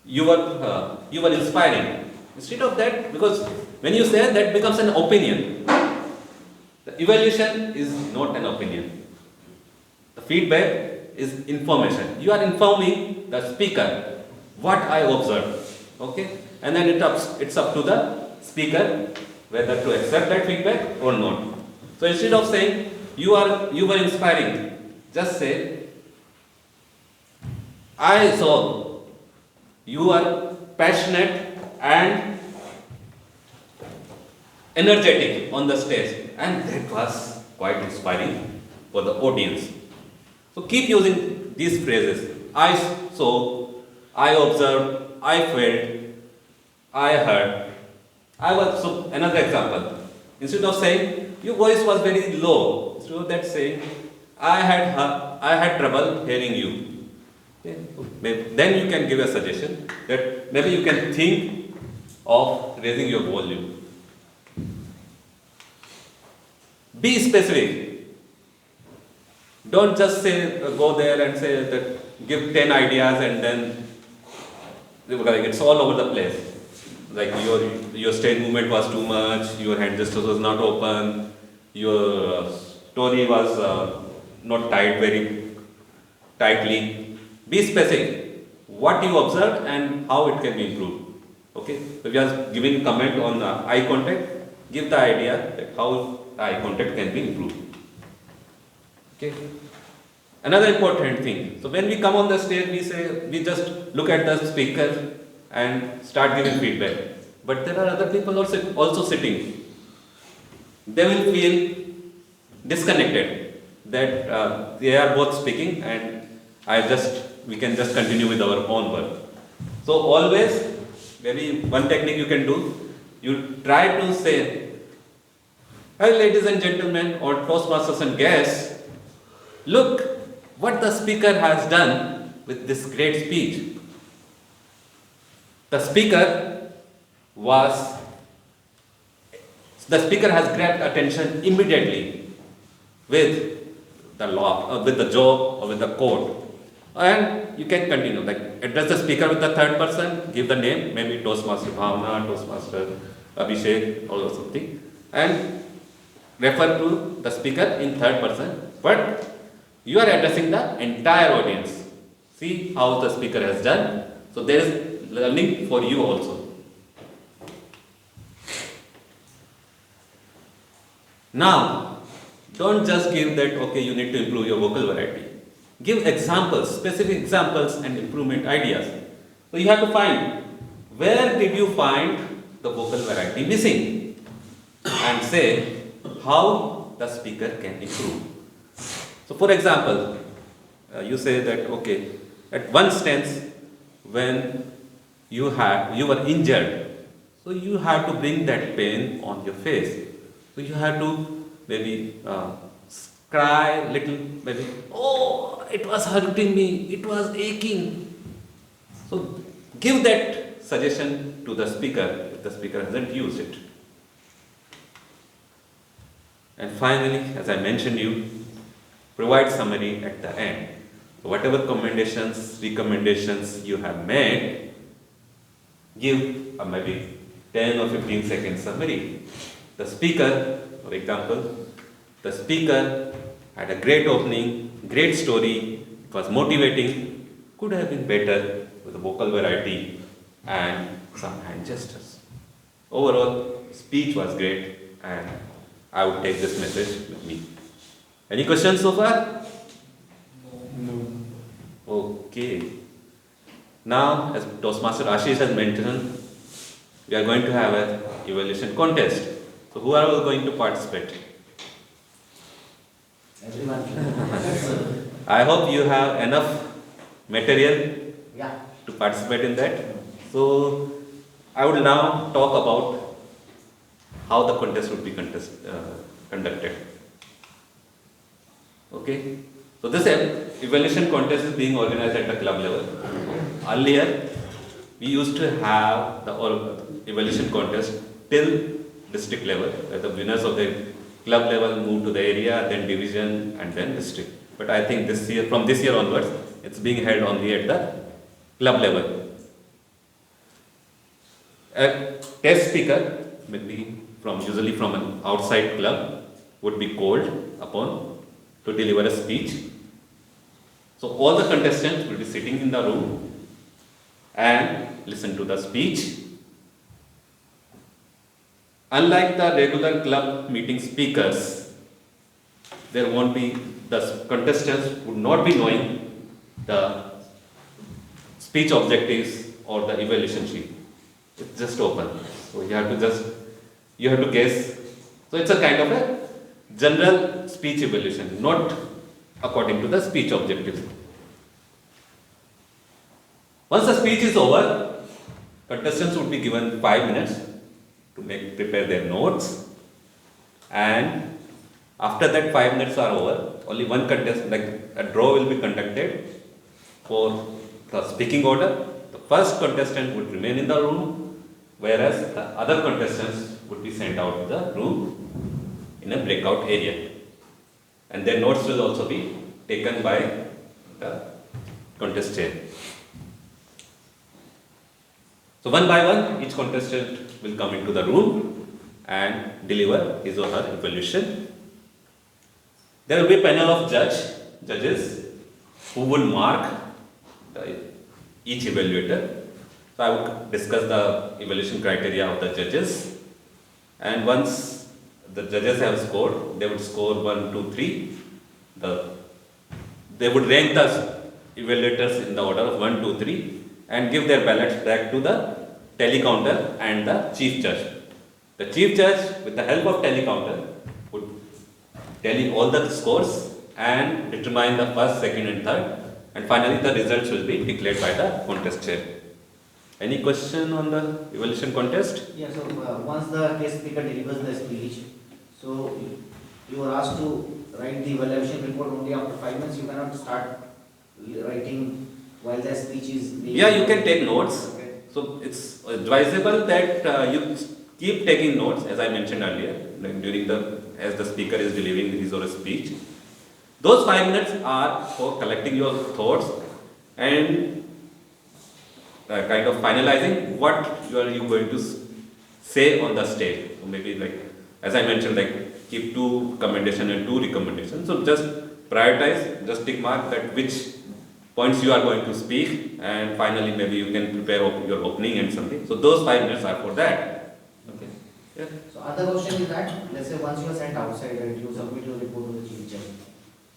you were inspiring. Instead of that, because when you say that becomes an opinion, the evaluation is not an opinion. The feedback is information. You are informing the speaker what I observed. Okay? And then it's up to the speaker whether to accept that feedback or not. So instead of saying you were inspiring, just say I saw you are passionate and energetic on the stage, and that was quite inspiring for the audience. So keep using these phrases. I saw, I observed, I felt, I heard. I was so another example. Instead of saying your voice was very low, instead of that saying I had trouble hearing you. Then you can give a suggestion that maybe you can think of raising your volume. Be specific. Don't just say go there and say that give 10 ideas and then like it's all over the place. Like your stage movement was too much, your hand gestures was not open, your story was not tied very tightly. Be specific. What you observed and how it can be improved. Okay. So if you are giving comment on eye contact, give the idea that how eye contact can be improved. Okay. Another important thing. So when we come on the stage, we just look at the speaker and start giving feedback. But there are other people also sitting. They will feel disconnected that they are both speaking and we can just continue with our own work. So always, maybe one technique you can do, you try to say, "Hi ladies and gentlemen, or Toastmasters and guests, look what the speaker has done with this great speech." The speaker has grabbed attention immediately with the law, with the joke or with the quote. And you can continue, like address the speaker with the third person, give the name, maybe Toastmaster Bhavna, Toastmaster Abhishek or something, and refer to the speaker in third person, but you are addressing the entire audience. See how the speaker has done. So there is learning for you also. Now, don't just give that, okay, you need to improve your vocal variety. Give examples, specific examples and improvement ideas. So you have to find where did you find the vocal variety missing and say how the speaker can improve. So for example, you say that, okay, at one stance when you were injured, so you have to bring that pain on your face. So you have to maybe cry little, maybe, oh, it was hurting me, it was aching. So give that suggestion to the speaker if the speaker hasn't used it. And finally, as I mentioned you, provide summary at the end. So whatever recommendations you have made, give a maybe 10 or 15 second summary. The speaker, for example, the speaker had a great opening, great story, it was motivating, could have been better with a vocal variety and some hand gestures. Overall, speech was great and I would take this message with me. Any questions so far? No. Okay. Now, as Toastmaster Ashish has mentioned, we are going to have an evaluation contest. So who are all going to participate? Everyone. I hope you have enough material Yeah. to participate in that. So I will now talk about how the contest would be conducted. Okay. So this evaluation contest is being organized at the club level. Earlier, we used to have the evaluation contest till district level, where the winners of the club level move to the area, then division, and then district. But I think this year, from this year onwards, it's being held only at the club level. A test speaker, maybe usually from an outside club, would be called upon to deliver a speech. So all the contestants will be sitting in the room and listen to the speech. Unlike the regular club meeting speakers, there won't be, the contestants would not be knowing the speech objectives or the evaluation sheet. It's just open. So you have to guess. So it's a kind of a general speech evaluation, not according to the speech objectives. Once the speech is over, contestants would be given 5 minutes to prepare their notes, and after that 5 minutes are over, only one contestant, like a draw will be conducted for the speaking order. The first contestant would remain in the room, whereas the other contestants would be sent out of the room in a breakout area, and their notes will also be taken by the contest chair. So one by one, each contestant will come into the room and deliver his or her evaluation. There will be a panel of judges who would mark each evaluator. So I would discuss the evaluation criteria of the judges, and once the judges have scored, they would score 1, 2, 3. They would rank the evaluators in the order of 1, 2, 3 and give their ballots back to the telecounter and the chief judge. The chief judge, with the help of telecounter, would tally all the scores and determine the first, second and third, and finally the results will be declared by the contest chair. Any question on the evaluation contest? Yeah, so once the guest speaker delivers the speech, so you are asked to write the evaluation report only after 5 minutes. You cannot start writing while the speech is being. Yeah, you can take notes. Okay. So it's advisable that you keep taking notes, as I mentioned earlier, like as the speaker is delivering his or her speech. Those 5 minutes are for collecting your thoughts and kind of finalizing what you are going to say on the stage. So maybe, like as I mentioned, like keep 2 commendation and 2 recommendations. So just prioritize, just tick mark that which points you are going to speak, and finally maybe you can prepare your opening and something. So those 5 minutes are for that. Okay. Yeah. So other question is that, let's say once you are sent outside and you submit your report to the chief judge.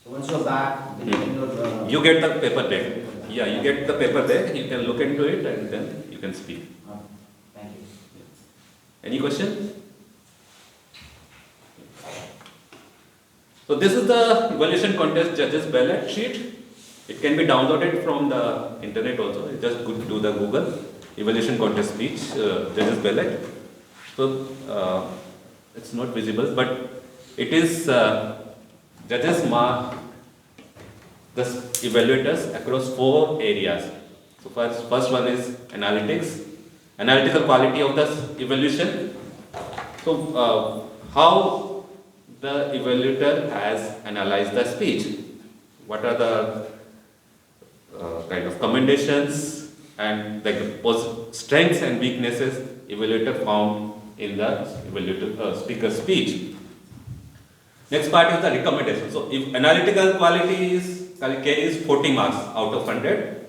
So once you are back, then You get the paper back. Yeah, you get the paper back. You can look into it and then you can speak. Thank you. Any question? So this is the evaluation contest judges ballot sheet. It can be downloaded from the internet also. You just do the Google evaluation contest speech judges ballot. So it's not visible, but it is judges mark the evaluators across 4 areas. So first one is analytical quality of the evaluation. So how the evaluator has analyzed the speech. What are the kind of commendations and like the strengths and weaknesses evaluator found in the speaker's speech. Next part is the recommendation. So if analytical quality carries 40 marks out of 100.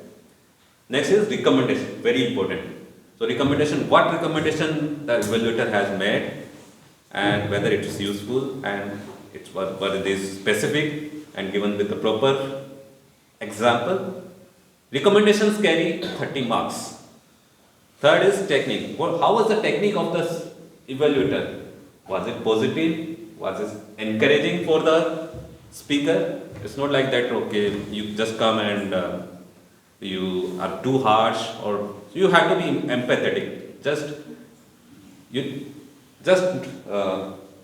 Next is recommendation, very important. So recommendation, what recommendation the evaluator has made and whether it is useful and whether it is specific and given with the proper example. Recommendations carry 30 marks. Third is technique. How was the technique of the evaluator? Was it positive? Was it encouraging for the speaker? It's not like that, okay, you just come and you are too harsh, or you have to be empathetic. Just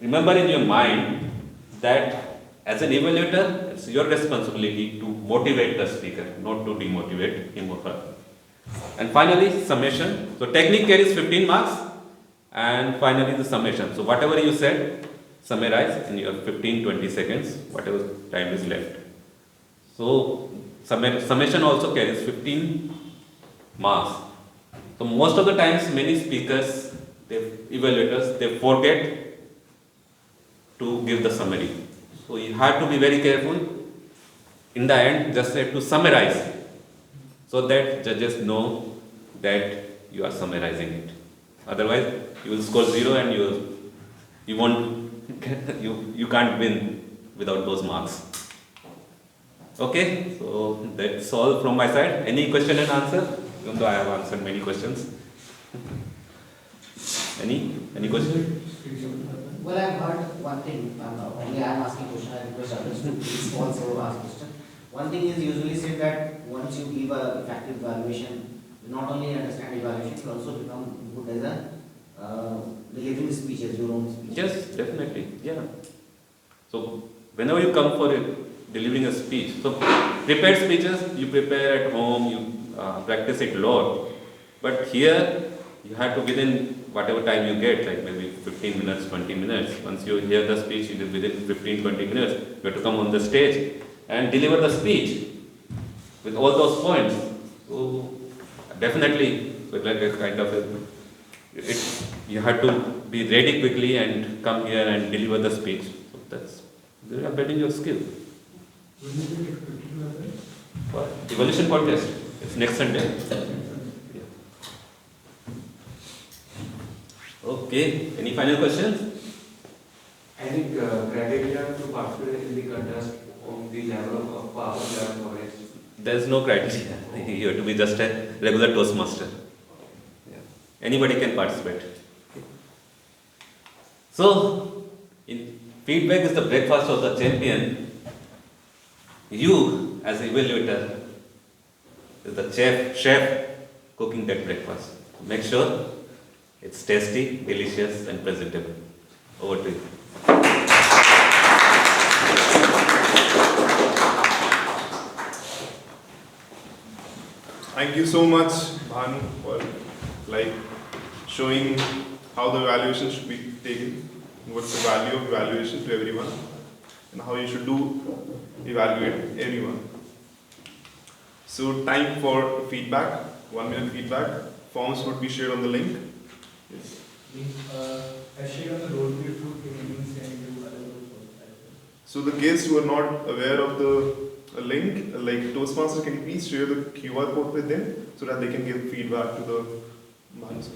remember in your mind that as an evaluator, it's your responsibility to motivate the speaker, not to demotivate him or her. And finally, summation. So technique carries 15 marks, and finally the summation. So whatever you said, summarize in your 15-20 seconds, whatever time is left. So summation also carries 15 marks. So most of the times, many speakers, evaluators, they forget to give the summary. So you have to be very careful. In the end, just have to summarize so that judges know that you are summarizing it. Otherwise, you will score 0 and you won't you can't win without those marks. Okay, so that's all from my side. Any question and answer? Even though I have answered many questions. Any question? Well, I've heard one thing, only I am asking question, I request others to please also ask question. One thing is usually said that once you give a effective evaluation, you not only understand evaluation, you also become good as a delivering speeches, your own speech. Yes, definitely. Yeah. So whenever you come for delivering a speech, so prepared speeches you prepare at home, you practice it a lot. But here you have to within whatever time you get, like maybe 15 minutes, 20 minutes. Once you hear the speech, it is within 15, 20 minutes. You have to come on the stage and deliver the speech with all those points. So definitely, so like a kind of you have to be ready quickly and come here and deliver the speech. So that's you are building your skill. When is it expected to happen? What? Evolution contest. It's next Sunday. Yeah. Okay. Any final questions? Any criteria to participate in the contest on the level of power level coverage? There is no criteria. You have to be just a regular Toastmaster. Yeah. Anybody can participate. So, feedback is the breakfast of the champion. You, as evaluator, is the chef cooking that breakfast. Make sure it's tasty, delicious, and presentable. Over to you. Thank you so much, Bhanu, for showing how the evaluation should be taken, what's the value of evaluation to everyone, and how you should evaluate everyone. So time for feedback, 1 minute feedback. Forms would be shared on the link. Yes. I shared on the roadmap to Canadians and to other roads. So the guests who are not aware of the link, like Toastmasters, can you please share the QR code with them so that they can give feedback to the Bhanu sir?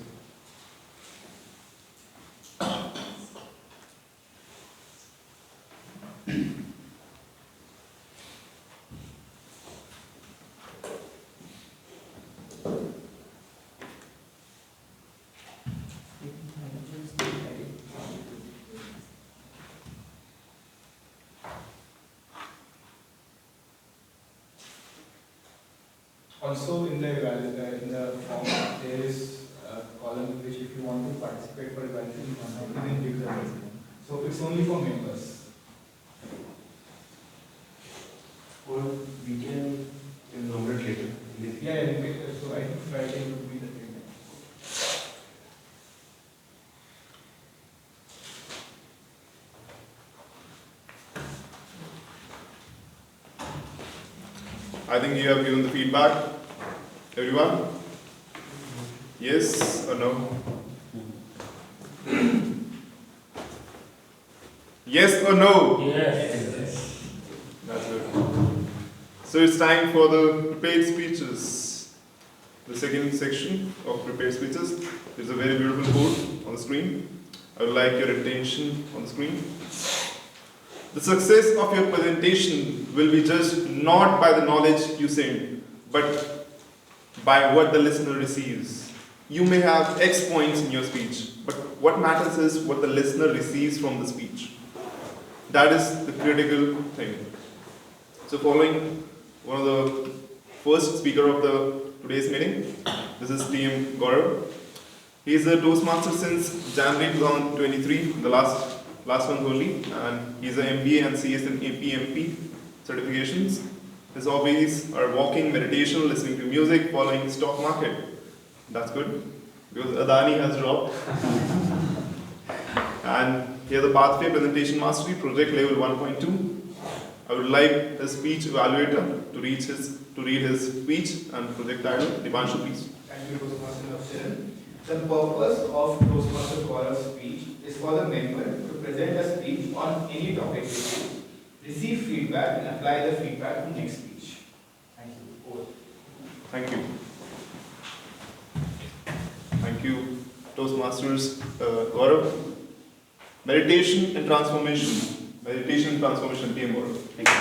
Also in the form there is a column in which if you want to participate for evaluation, you can give the reason. So it's only for members. Or we can nominate later. Yeah, so I think Friday would be the deadline. I think you have given the feedback. Everyone? Yes or no? Yes or no? Yes. That's good. So it's time for the prepared speeches. The second section of prepared speeches. There's a very beautiful board on the screen. I would like your attention on the screen. The success of your presentation will be judged not by the knowledge you send, but by what the listener receives. You may have X points in your speech, but what matters is what the listener receives from the speech. That is the critical thing. So following one of the first speaker of today's meeting, this is TM Gaurav. He is a Toastmaster since January 2023, the last month only, and he's an MBA and CS and APMP certifications. His hobbies are walking, meditation, listening to music, following stock market. That's good, because Adani has dropped. And he has a Pathway Presentation Mastery, project level 1.2. I would like a speech evaluator to read his speech and project title. Dipanshu, please. Thank you, Toastmaster Navcharan. The purpose of Toastmaster Call of Speech is for the member to present a speech on any topic they choose, receive feedback and apply the feedback to next speech. Thank you. Over. Thank you. Thank you, Toastmasters. Gaurav, meditation and transformation. Meditation and transformation team, Gaurav. Thank you.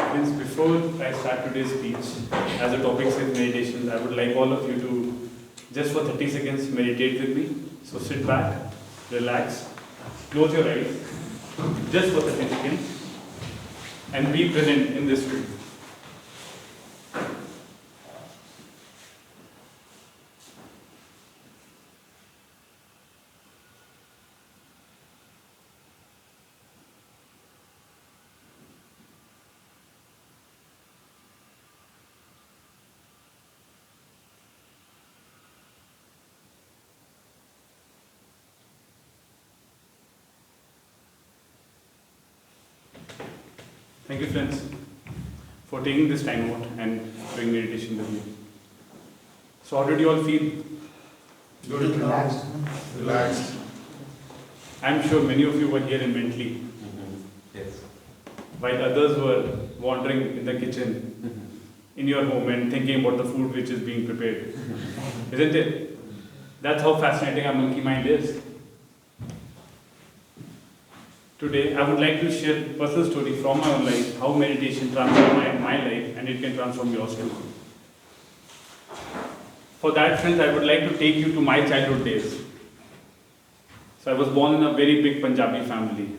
Friends, before I start today's speech, as the topic says meditation, I would like all of you to, just for 30 seconds, meditate with me. So sit back, relax, close your eyes, just for 30 seconds, and be present in this room. Thank you, friends, for taking this time out and doing meditation with me. So, how did you all feel? Good. Relaxed. Relaxed. I'm sure many of you were here mentally, Yes. while others were wandering in the kitchen in your home and thinking about the food which is being prepared. Isn't it? That's how fascinating our monkey mind is. Today, I would like to share a personal story from my own life, how meditation transformed my life, and it can transform yours too. For that, friends, I would like to take you to my childhood days. So I was born in a very big Punjabi family.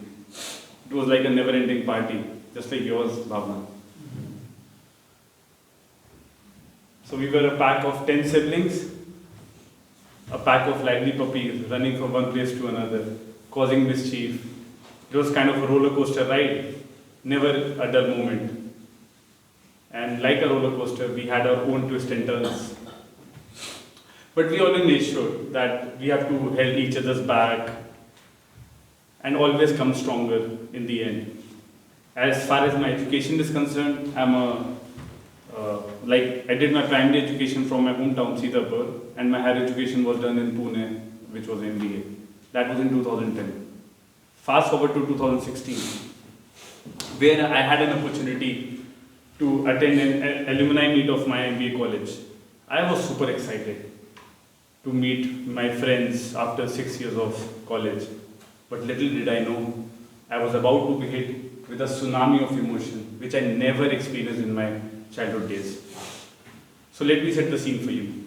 It was like a never-ending party, just like yours, Bhavna. So we were a pack of 10 siblings, a pack of lively puppies running from one place to another, causing mischief. It was kind of a roller coaster ride, never a dull moment. And like a roller coaster, we had our own twists and turns. But we always made sure that we have to hold each other's back and always come stronger in the end. As far as my education is concerned, I did my primary education from my hometown, Sitapur, and my higher education was done in Pune, which was MBA. That was in 2010. Fast forward to 2016, where I had an opportunity to attend an alumni meet of my MBA college. I was super excited to meet my friends after 6 years of college. But little did I know, I was about to be hit with a tsunami of emotion, which I never experienced in my childhood days. So let me set the scene for you.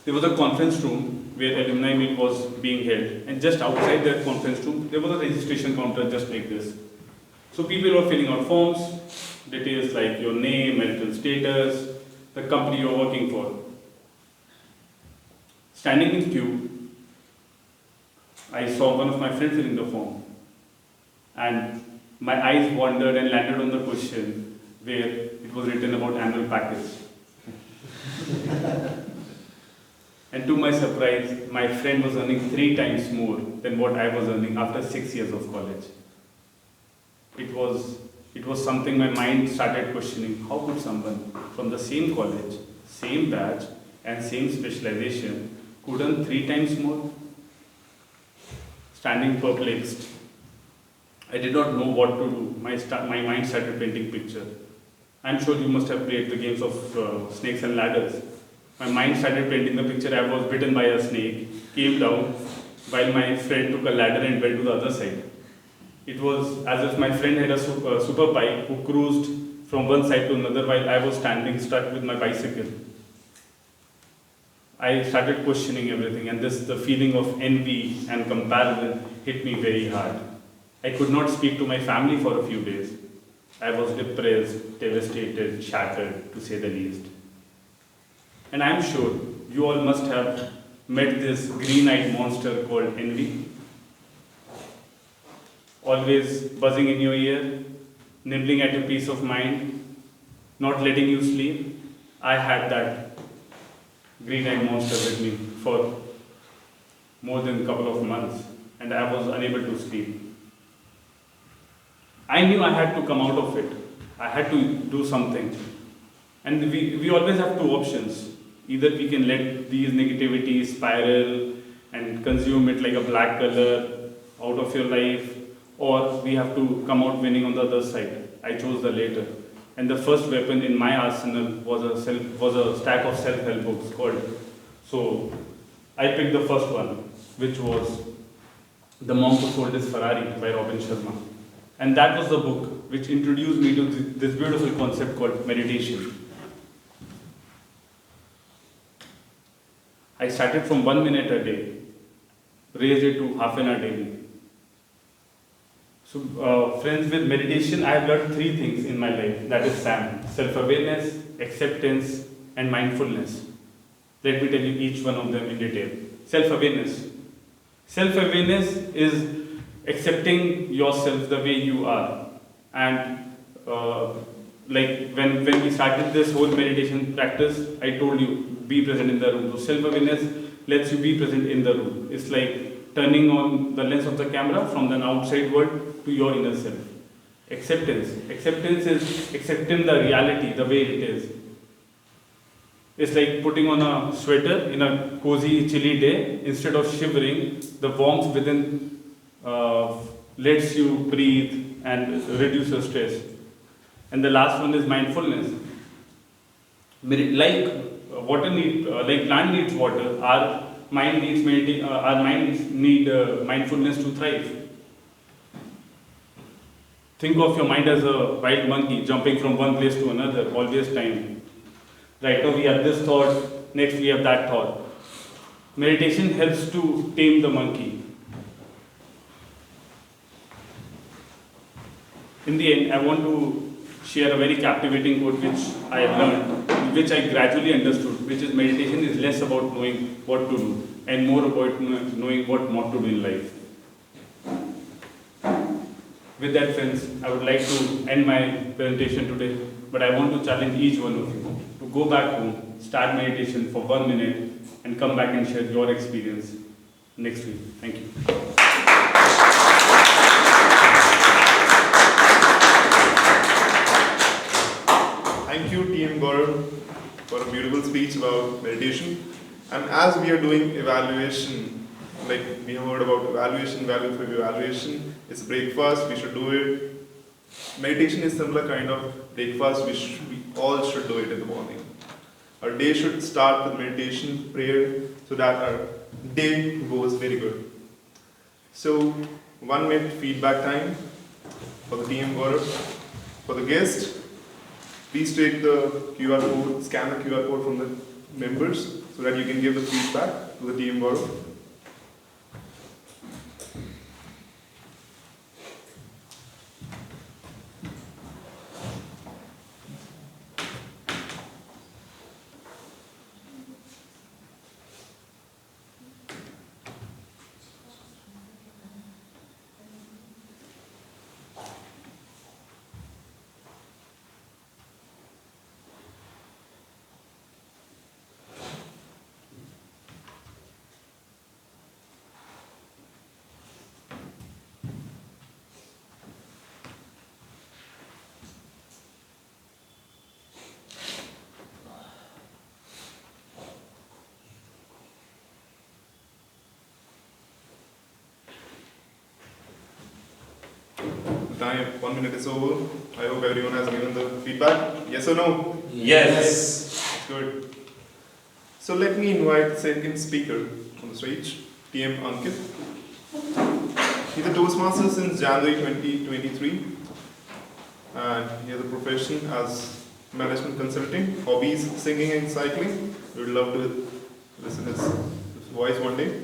There was a conference room where alumni meet was being held, and just outside that conference room, there was a registration counter just like this. So people were filling out forms, details like your name, marital status, the company you're working for. Standing in queue, I saw one of my friends filling the form, and my eyes wandered and landed on the question where it was written about annual package. And to my surprise, my friend was earning 3 times more than what I was earning after 6 years of college. It was something my mind started questioning. How could someone from the same college, same batch, and same specialization could earn 3 times more? Standing perplexed, I did not know what to do. My mind started painting picture. I'm sure you must have played the games of snakes and ladders. My mind started painting the picture. I was bitten by a snake, came down, while my friend took a ladder and went to the other side. It was as if my friend had a super bike who cruised from one side to another while I was standing stuck with my bicycle. I started questioning everything, and the feeling of envy and comparison hit me very hard. I could not speak to my family for a few days. I was depressed, devastated, shattered, to say the least. And I'm sure you all must have met this green-eyed monster called envy. Always buzzing in your ear, nibbling at your peace of mind, not letting you sleep. I had that green-eyed monster with me for more than a couple of months, and I was unable to sleep. I knew I had to come out of it. I had to do something. And we always have two options. Either we can let these negativity spiral and consume it like a black color out of your life, or we have to come out winning on the other side. I chose the later. And the first weapon in my arsenal was a stack of self-help books called. So I picked the first one, which was The Monk Who Sold His Ferrari by Robin Sharma. And that was the book which introduced me to this beautiful concept called meditation. I started from 1 minute a day, raised it to half an hour daily. So, friends, with meditation, I have learned 3 things in my life. That is SAM: self-awareness, acceptance, and mindfulness. Let me tell you each one of them in detail. Self-awareness. Self-awareness is accepting yourself the way you are. And like when we started this whole meditation practice, I told you, be present in the room. So self-awareness lets you be present in the room. It's like turning on the lens of the camera from the outside world to your inner self. Acceptance. Acceptance is accepting the reality the way it is. It's like putting on a sweater in a cozy, chilly day. Instead of shivering, the warmth within lets you breathe and reduce your stress. And the last one is mindfulness. Like like plant needs water, our mind needs mindfulness to thrive. Think of your mind as a wild monkey jumping from one place to another, always time. Right now we have this thought, next we have that thought. Meditation helps to tame the monkey. In the end, I want to share a very captivating quote which I have learned, which I gradually understood, which is meditation is less about knowing what to do and more about knowing what not to do in life. With that, friends, I would like to end my presentation today, but I want to challenge each one of you to go back home, start meditation for 1 minute, and come back and share your experience next week. Thank you. Thank you, Team Gaurav, for a beautiful speech about meditation. And as we are doing evaluation, like we have heard about evaluation, value for evaluation, it's breakfast, we should do it. Meditation is similar kind of breakfast, we all should do it in the morning. Our day should start with meditation, prayer, so that our day goes very good. So, 1 minute feedback time for the team Gaurav. For the guest, please take the QR code, scan the QR code from the members so that you can give the feedback to the team Gaurav. Time, 1 minute is over. I hope everyone has given the feedback. Yes or no? Yes. Good. So let me invite the second speaker on the stage, TM Ankit. He's a Toastmaster since January 2023, and he has a profession as management consulting, hobbies singing and cycling. We would love to listen to his voice one day.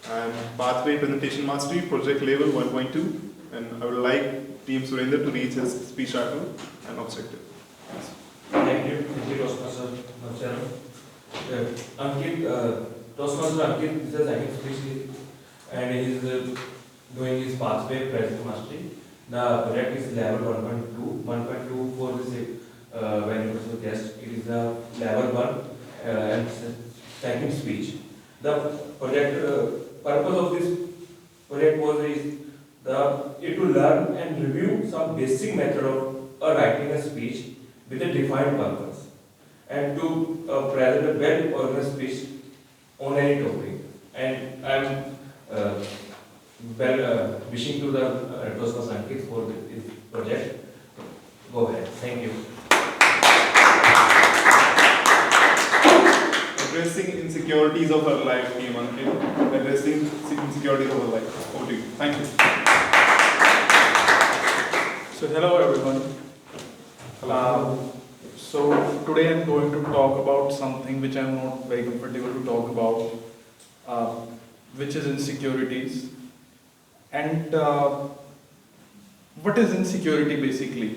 And pathway presentation mastery, project level 1.2. And I would like Team Surender to reach his speech title and objective. Thank you, Toastmaster Chairman. Toastmaster Ankit is a second speech and he is doing his pathway present mastery. The project is level 1.2. 1.2 for this when it was a guest, it is the level 1 and second speech. The project purpose of this project was it to learn and review some basic method of or writing a speech with a defined purpose and to present a well-organized speech on any topic. And I'm wishing to the Toastmasters Ankit for this project. Go ahead. Thank you. Addressing insecurities of her life, Team Ankit. Addressing insecurities of her life. Over to you. Thank you. So hello everyone. So today I'm going to talk about something which I'm not very comfortable to talk about, which is insecurities. And what is insecurity basically?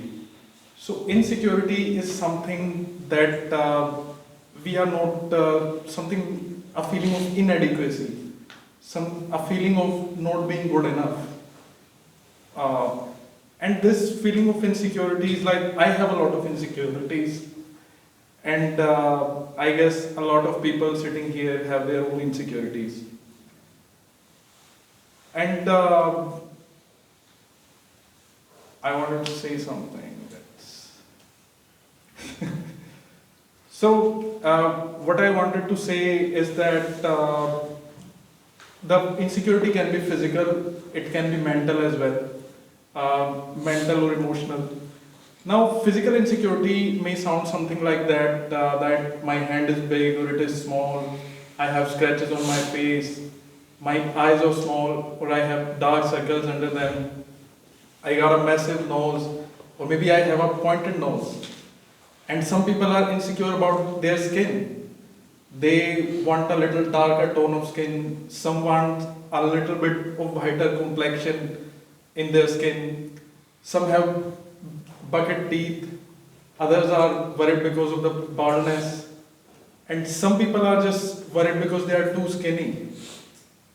So insecurity is something that we are not a feeling of inadequacy, a feeling of not being good enough. And this feeling of insecurity is like, I have a lot of insecurities, and I guess a lot of people sitting here have their own insecurities. And I wanted to say something. So, what I wanted to say is that the insecurity can be physical, it can be mental as well, mental or emotional. Now, physical insecurity may sound something like that, that my hand is big or it is small, I have scratches on my face, my eyes are small, or I have dark circles under them, I got a massive nose, or maybe I have a pointed nose. And some people are insecure about their skin. They want a little darker tone of skin, some want a little bit of whiter complexion in their skin, some have bucket teeth, others are worried because of the baldness, and some people are just worried because they are too skinny.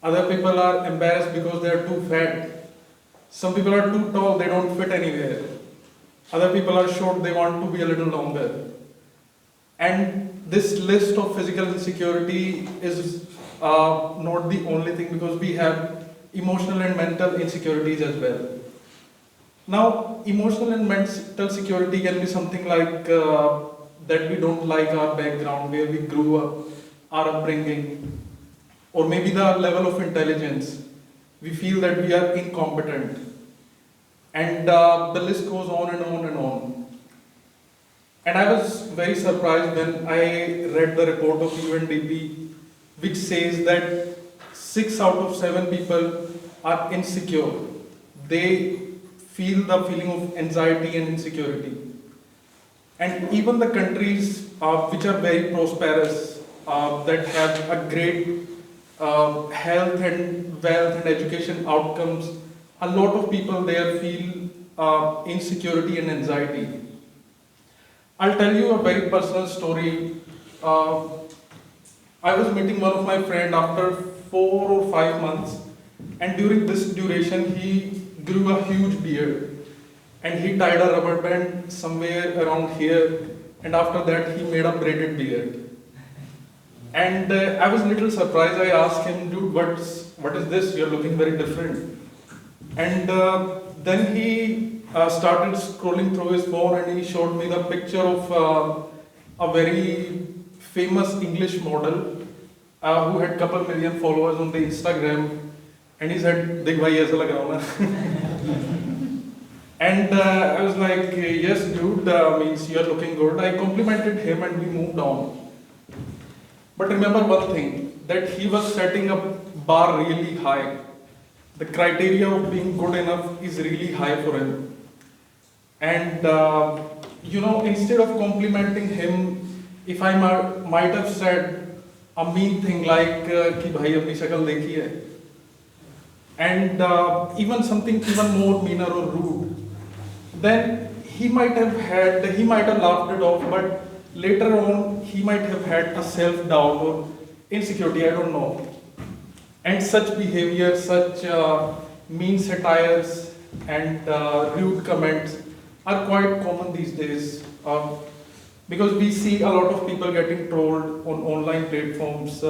Other people are embarrassed because they are too fat. Some people are too tall, they don't fit anywhere. Other people are short, they want to be a little longer. And this list of physical insecurity is not the only thing, because we have emotional and mental insecurities as well. Now, emotional and mental security can be something like that we don't like our background, where we grew up, our upbringing, or maybe the level of intelligence. We feel that we are incompetent. And the list goes on and on and on. And I was very surprised when I read the report of UNDP, which says that 6 out of 7 people are insecure. They feel the feeling of anxiety and insecurity. And even the countries which are very prosperous, that have a great health and wealth and education outcomes, a lot of people there feel insecurity and anxiety. I'll tell you a very personal story. I was meeting one of my friends after 4 or 5 months, and during this duration he grew a huge beard, and he tied a rubber band somewhere around here, and after that he made a braided beard. And I was a little surprised. I asked him, dude, what is this? You're looking very different. And then he started scrolling through his phone, and he showed me the picture of a very famous English model who had couple million followers on the Instagram, and he said, "Dekh bhai, aisa lag raha hu na?" And I was like, yes dude, means you're looking good. I complimented him and we moved on. But remember one thing, that he was setting a bar really high. The criteria of being good enough is really high for him. And instead of complimenting him, if I might have said a mean thing like, ki bhai apni shakal dekhi hai, and even something even more meaner or rude, then he might have laughed it off, but later on he might have had a self-doubt or insecurity, I don't know. And such behavior, such mean satires and rude comments are quite common these days, because we see a lot of people getting trolled on online platforms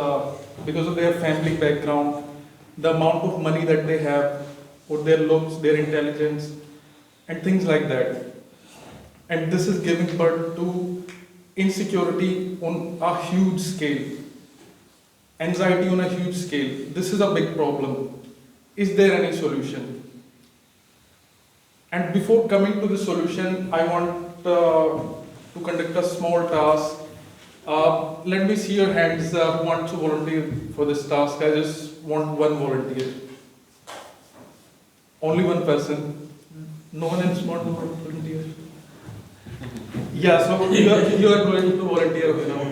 because of their family background, the amount of money that they have, or their looks, their intelligence, and things like that. And this is giving birth to insecurity on a huge scale, anxiety on a huge scale. This is a big problem. Is there any solution? And before coming to the solution, I want to conduct a small task. Let me see your hands who want to volunteer for this task. I just want one volunteer. Only one person. No one else want to volunteer. Yeah, so you are going to volunteer now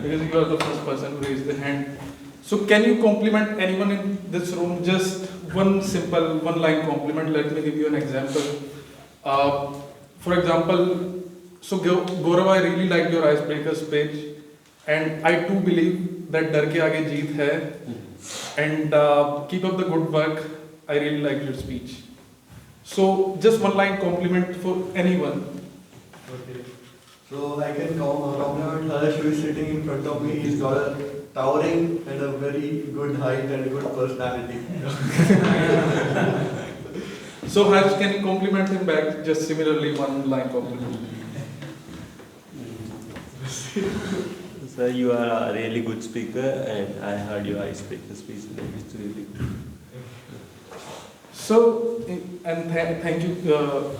because you are the first person who raised the hand. So can you compliment anyone in this room? Just one simple one-line compliment. Let me give you an example. For example, so Gaurav, I really liked your icebreaker speech, and I too believe that डर के आगे जीत है. And keep up the good work. I really liked your speech. So just one-line compliment for anyone. Okay. So I can compliment Harsh, who is sitting in front of me. He's got a towering and a very good height and good personality. So Harsh, can you compliment him back? Just similarly one-line compliment. Sir, you are a really good speaker, and I heard your icebreaker speech, and it's really good. So, and thank you,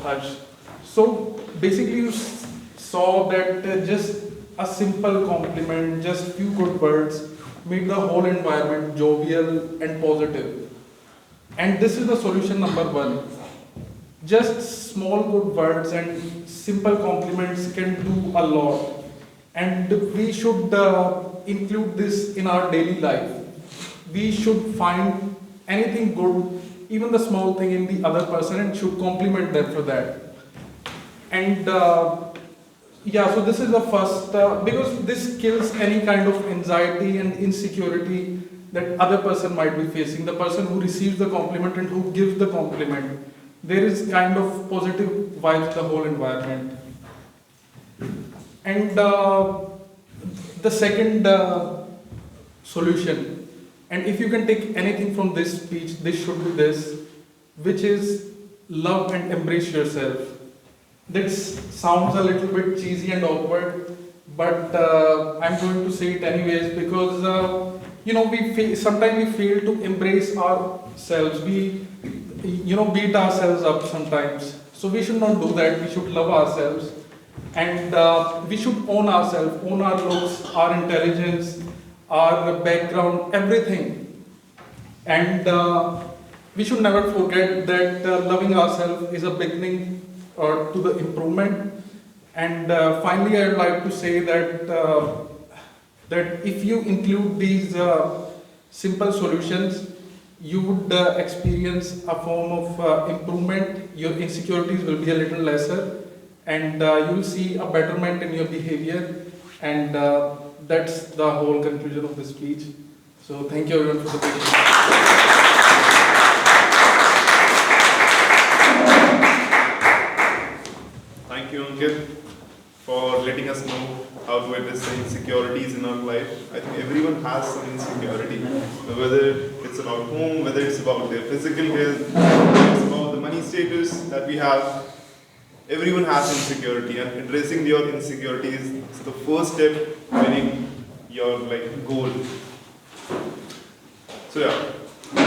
Harsh. So, basically, you saw that just a simple compliment, just few good words, made the whole environment jovial and positive. And this is the solution number one. Just small good words and simple compliments can do a lot. And we should include this in our daily life. We should find anything good, even the small thing in the other person, and should compliment them for that. And yeah, so this is the first, because this kills any kind of anxiety and insecurity that other person might be facing. The person who receives the compliment and who gives the compliment, there is kind of positive vibes in the whole environment. And the second solution, and if you can take anything from this speech, this should be this, which is love and embrace yourself. This sounds a little bit cheesy and awkward, but I'm going to say it anyways because sometimes we fail to embrace ourselves. We beat ourselves up sometimes. So we should not do that. We should love ourselves, and we should own ourselves, own our looks, our intelligence, our background, everything. And we should never forget that loving ourselves is a beginning or to the improvement. And finally, I would like to say that that if you include these simple solutions, you would experience a form of improvement. Your insecurities will be a little lesser, and you will see a betterment in your behavior. And that's the whole conclusion of the speech. So thank you everyone for the patience. Thank you, Ankit, for letting us know how to address the insecurities in our life. I think everyone has some insecurity, whether it's about home, whether it's about their physical health, whether it's about the money status that we have. Everyone has insecurity, and addressing your insecurity is the first step to winning your goal. So yeah,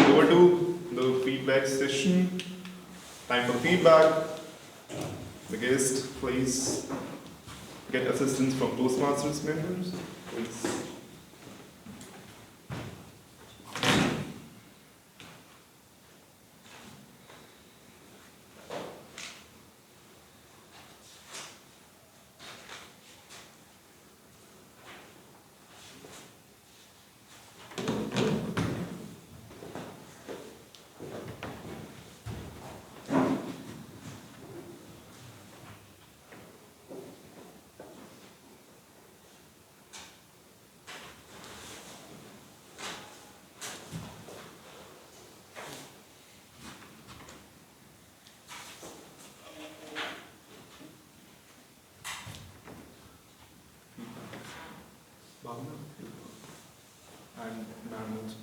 over to the feedback session. Time for feedback. The guest, please get assistance from Toastmasters members. Please. And mammals.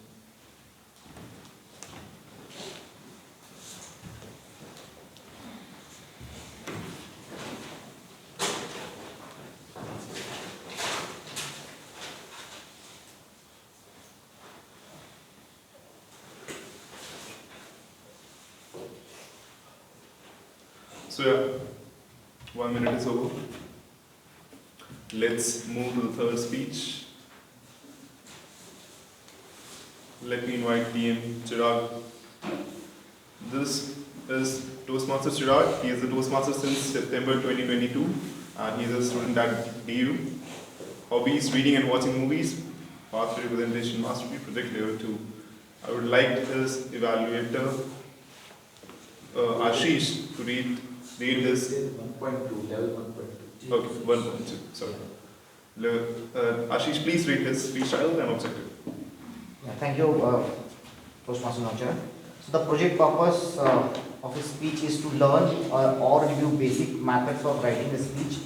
So yeah, 1 minute is over. Let's move to the third speech. Let me invite DM Chirag. This is Toastmaster Chirag. He is the Toastmaster since September 2022 and he is a student at DU. Hobbies, reading and watching movies. Path to Representation Mastery, Project Level 2. I would like his evaluator, Ashish, to read this. 1.2, level 1.2. Okay, 1.2, sorry. Ashish, please read his speech title and objective. Yeah, thank you, Toastmaster Nauchar. So the project purpose of his speech is to learn or review basic methods of writing a speech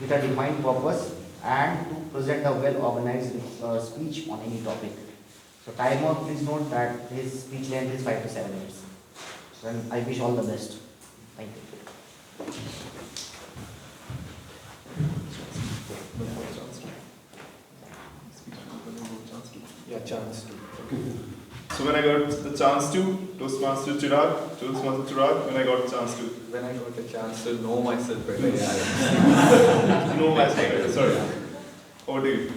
with a defined purpose and to present a well-organized speech on any topic. So timer, please note that his speech length is 5 to 7 minutes. So I wish all the best. Thank you. Yeah, chance to. So when I got the chance to, Toastmaster Chirag, when I got the chance to. When I got a chance to know myself better, yeah. No, sorry. Over to you.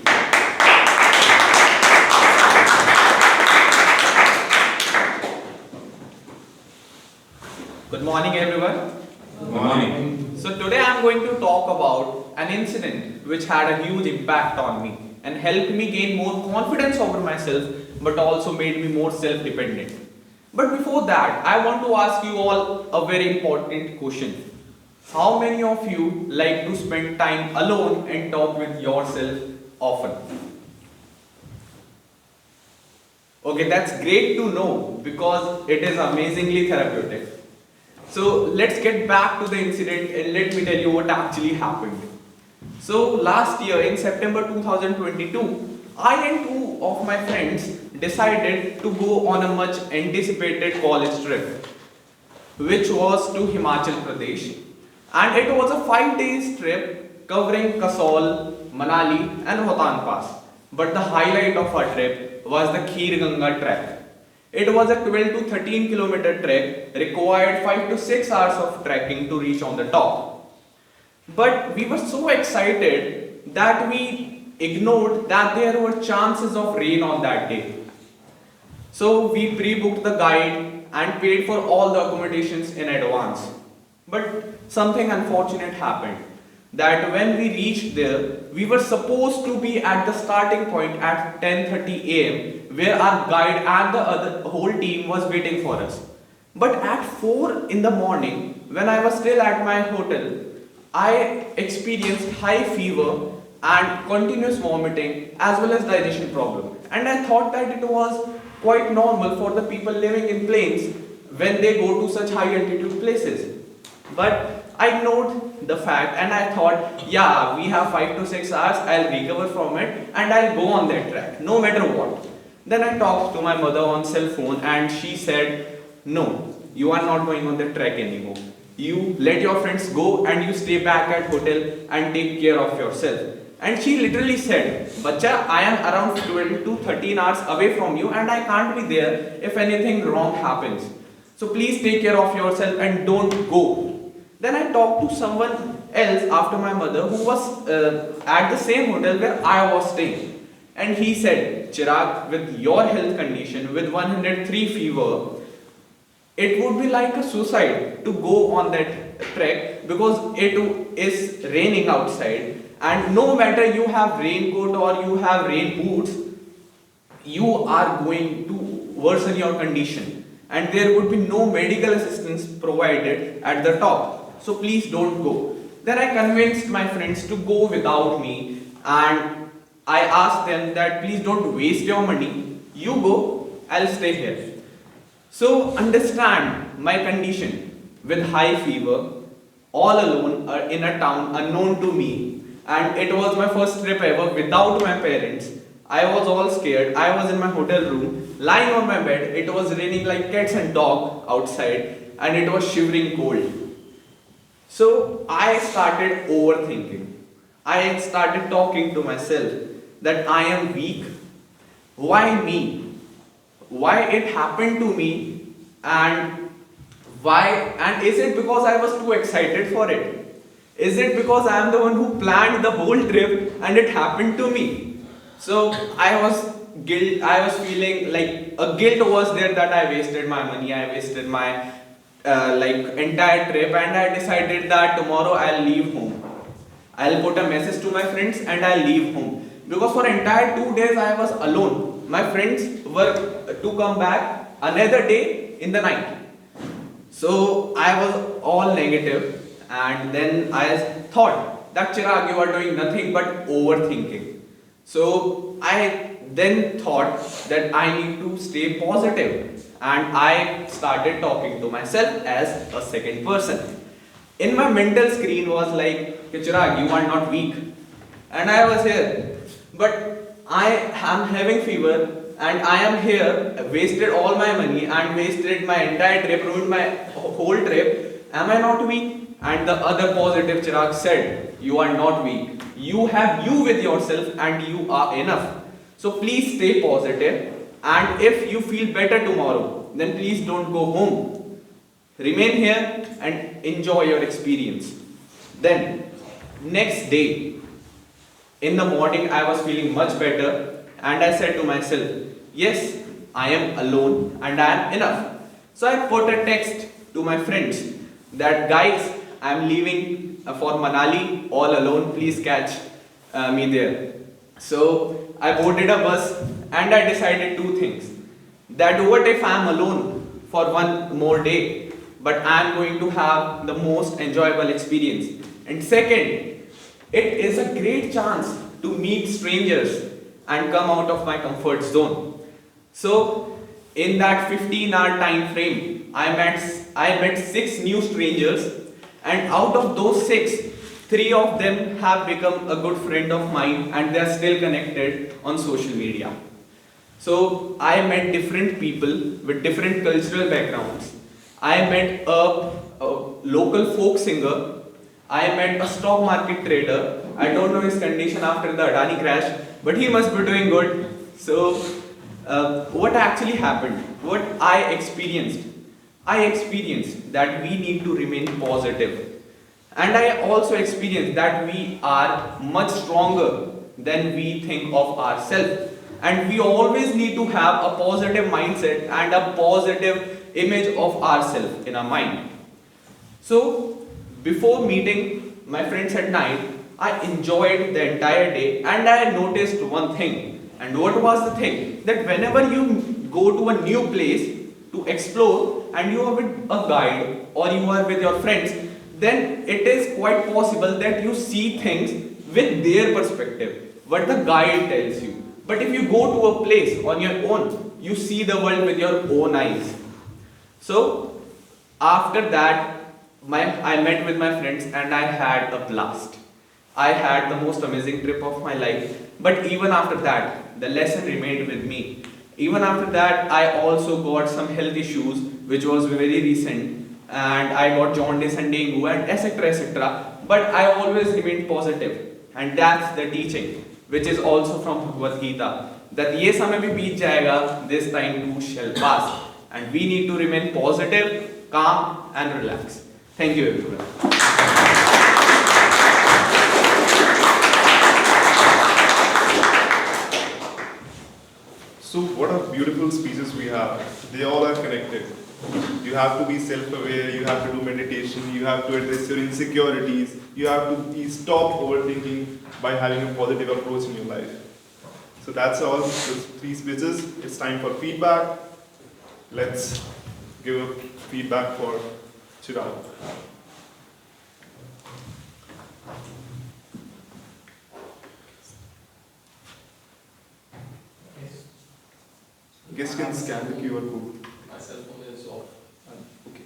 Good morning, everyone. Good morning. So today I am going to talk about an incident which had a huge impact on me and helped me gain more confidence over myself, but also made me more self-dependent. But before that, I want to ask you all a very important question. How many of you like to spend time alone and talk with yourself often? Okay, that's great to know because it is amazingly therapeutic. So let's get back to the incident and let me tell you what actually happened. So last year in September 2022, I and two of my friends decided to go on a much anticipated college trip, which was to Himachal Pradesh. And it was a 5 days trip covering Kasol, Manali and Rohtan Pass. But the highlight of our trip was the Kheer Ganga trek. It was a 12 to 13 kilometer trek, required 5 to 6 hours of trekking to reach on the top. But we were so excited that we ignored that there were chances of rain on that day. So we pre-booked the guide and paid for all the accommodations in advance. But something unfortunate happened. That when we reached there, we were supposed to be at the starting point at 10:30 AM, where our guide and the whole team was waiting for us. But at 4 in the morning, when I was still at my hotel, I experienced high fever and continuous vomiting as well as digestion problem. And I thought that it was quite normal for the people living in plains when they go to such high altitude places. But I ignored the fact and I thought, yeah, we have 5 to 6 hours, I'll recover from it and I'll go on that track, no matter what. Then I talked to my mother on cell phone and she said, no, you are not going on the track anymore. You let your friends go and you stay back at hotel and take care of yourself. And she literally said, Bacha, I am around 12 to 13 hours away from you and I can't be there if anything wrong happens. So please take care of yourself and don't go. Then I talked to someone else after my mother who was at the same hotel where I was staying. And he said, Chirag, with your health condition, with 103 fever, it would be like a suicide to go on that trek because it is raining outside. And no matter you have raincoat or you have rain boots, you are going to worsen your condition. And there would be no medical assistance provided at the top. So please don't go. Then I convinced my friends to go without me and I asked them that please don't waste your money. You go, I'll stay here. So understand my condition with high fever, all alone in a town unknown to me. And it was my first trip ever without my parents. I was all scared. I was in my hotel room, lying on my bed. It was raining like cats and dogs outside and it was shivering cold. So I started overthinking. I started talking to myself that I am weak. Why me? Why it happened to me? And Why? And is it because I was too excited for it? Is it because I am the one who planned the whole trip and it happened to me? So I was feeling like a guilt was there that I wasted my money, I wasted my entire trip, and I decided that tomorrow I'll leave home. I'll put a message to my friends and I'll leave home. Because for entire 2 days I was alone. My friends were to come back another day in the night. So I was all negative, and then I thought that Chirag, you are doing nothing but overthinking. So I then thought that I need to stay positive, and I started talking to myself as a second person. In my mental screen was like, Chirag, you are not weak. And I was here. But I am having fever and I am here, wasted all my money and wasted my entire trip, ruined my whole trip. Am I not weak? And the other positive Chirag said, you are not weak. You have you with yourself and you are enough. So please stay positive, and if you feel better tomorrow, then please don't go home. Remain here and enjoy your experience. Then, next day, in the morning, I was feeling much better, and I said to myself, yes, I am alone and I am enough. So I put a text to my friends that, guys, I am leaving for Manali all alone, please catch me there. So I boarded a bus and I decided two things. That what if I am alone for one more day, but I am going to have the most enjoyable experience. And second, it is a great chance to meet strangers and come out of my comfort zone. So in that 15-hour time frame, I met 6 new strangers, and out of those 6, 3 of them have become a good friend of mine and they are still connected on social media. So I met different people with different cultural backgrounds. I met a local folk singer. I met a stock market trader. I don't know his condition after the Adani crash, but he must be doing good. So what actually happened? What I experienced that we need to remain positive. And I also experienced that we are much stronger than we think of ourselves. And we always need to have a positive mindset and a positive image of ourselves in our mind. So, before meeting my friends at night, I enjoyed the entire day and I noticed one thing. And what was the thing? That whenever you go to a new place to explore and you are with a guide or you are with your friends, then it is quite possible that you see things with their perspective, what the guide tells you. But if you go to a place on your own, you see the world with your own eyes. So, after that, I met with my friends and I had a blast. I had the most amazing trip of my life. But even after that, the lesson remained with me. Even after that, I also got some health issues, which was very recent. And I got jaundice and dengue and etc. etc. But I always remained positive. And that's the teaching, which is also from Bhagavad Gita. That ye samay bhi beet jayega, this time too shall pass. And we need to remain positive, calm and relaxed. Thank you everyone. So what a beautiful speeches we have. They all are connected. You have to be self-aware, you have to do meditation, you have to address your insecurities, you have to stop overthinking by having a positive approach in your life. So that's all, those 3 speeches. It's time for feedback. Let's give a feedback for Chirag. Guests can scan the QR code. My cell phone is off. Okay.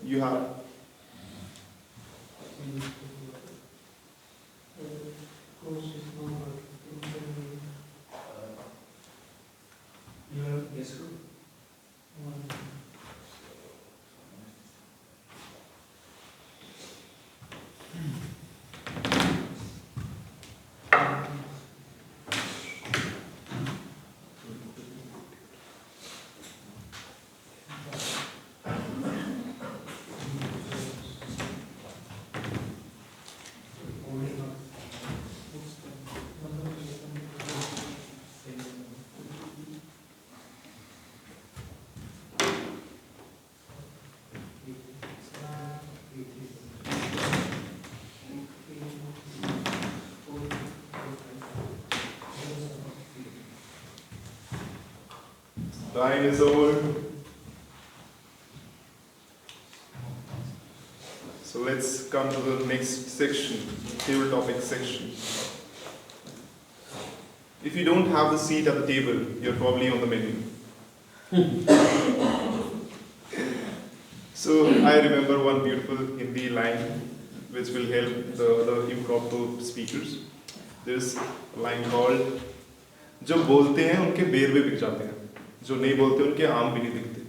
You have. Time is over. So let's come to the next section, table topic section. If you don't have the seat at the table, you're probably on the menu. So I remember one beautiful Hindi line which will help the other improper speakers. There's a line called जो बोलते हैं उनके बेर भी बिक जाते हैं, जो नहीं बोलते उनके आम भी नहीं दिखते.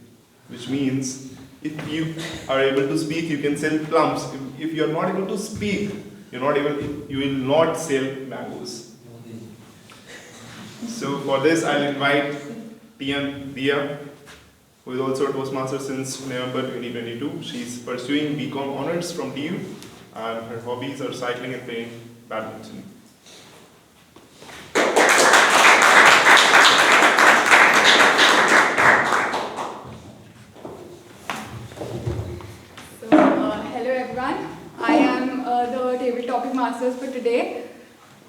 Which means if you are able to speak, you can sell plums. If you are not able to speak, you will not sell mangoes. So for this, I'll invite TM Dia, who is also a Toastmaster since November 2022. She's pursuing BCom honors from TU, and her hobbies are cycling and playing badminton. Hello everyone, I am the table topic masters for today.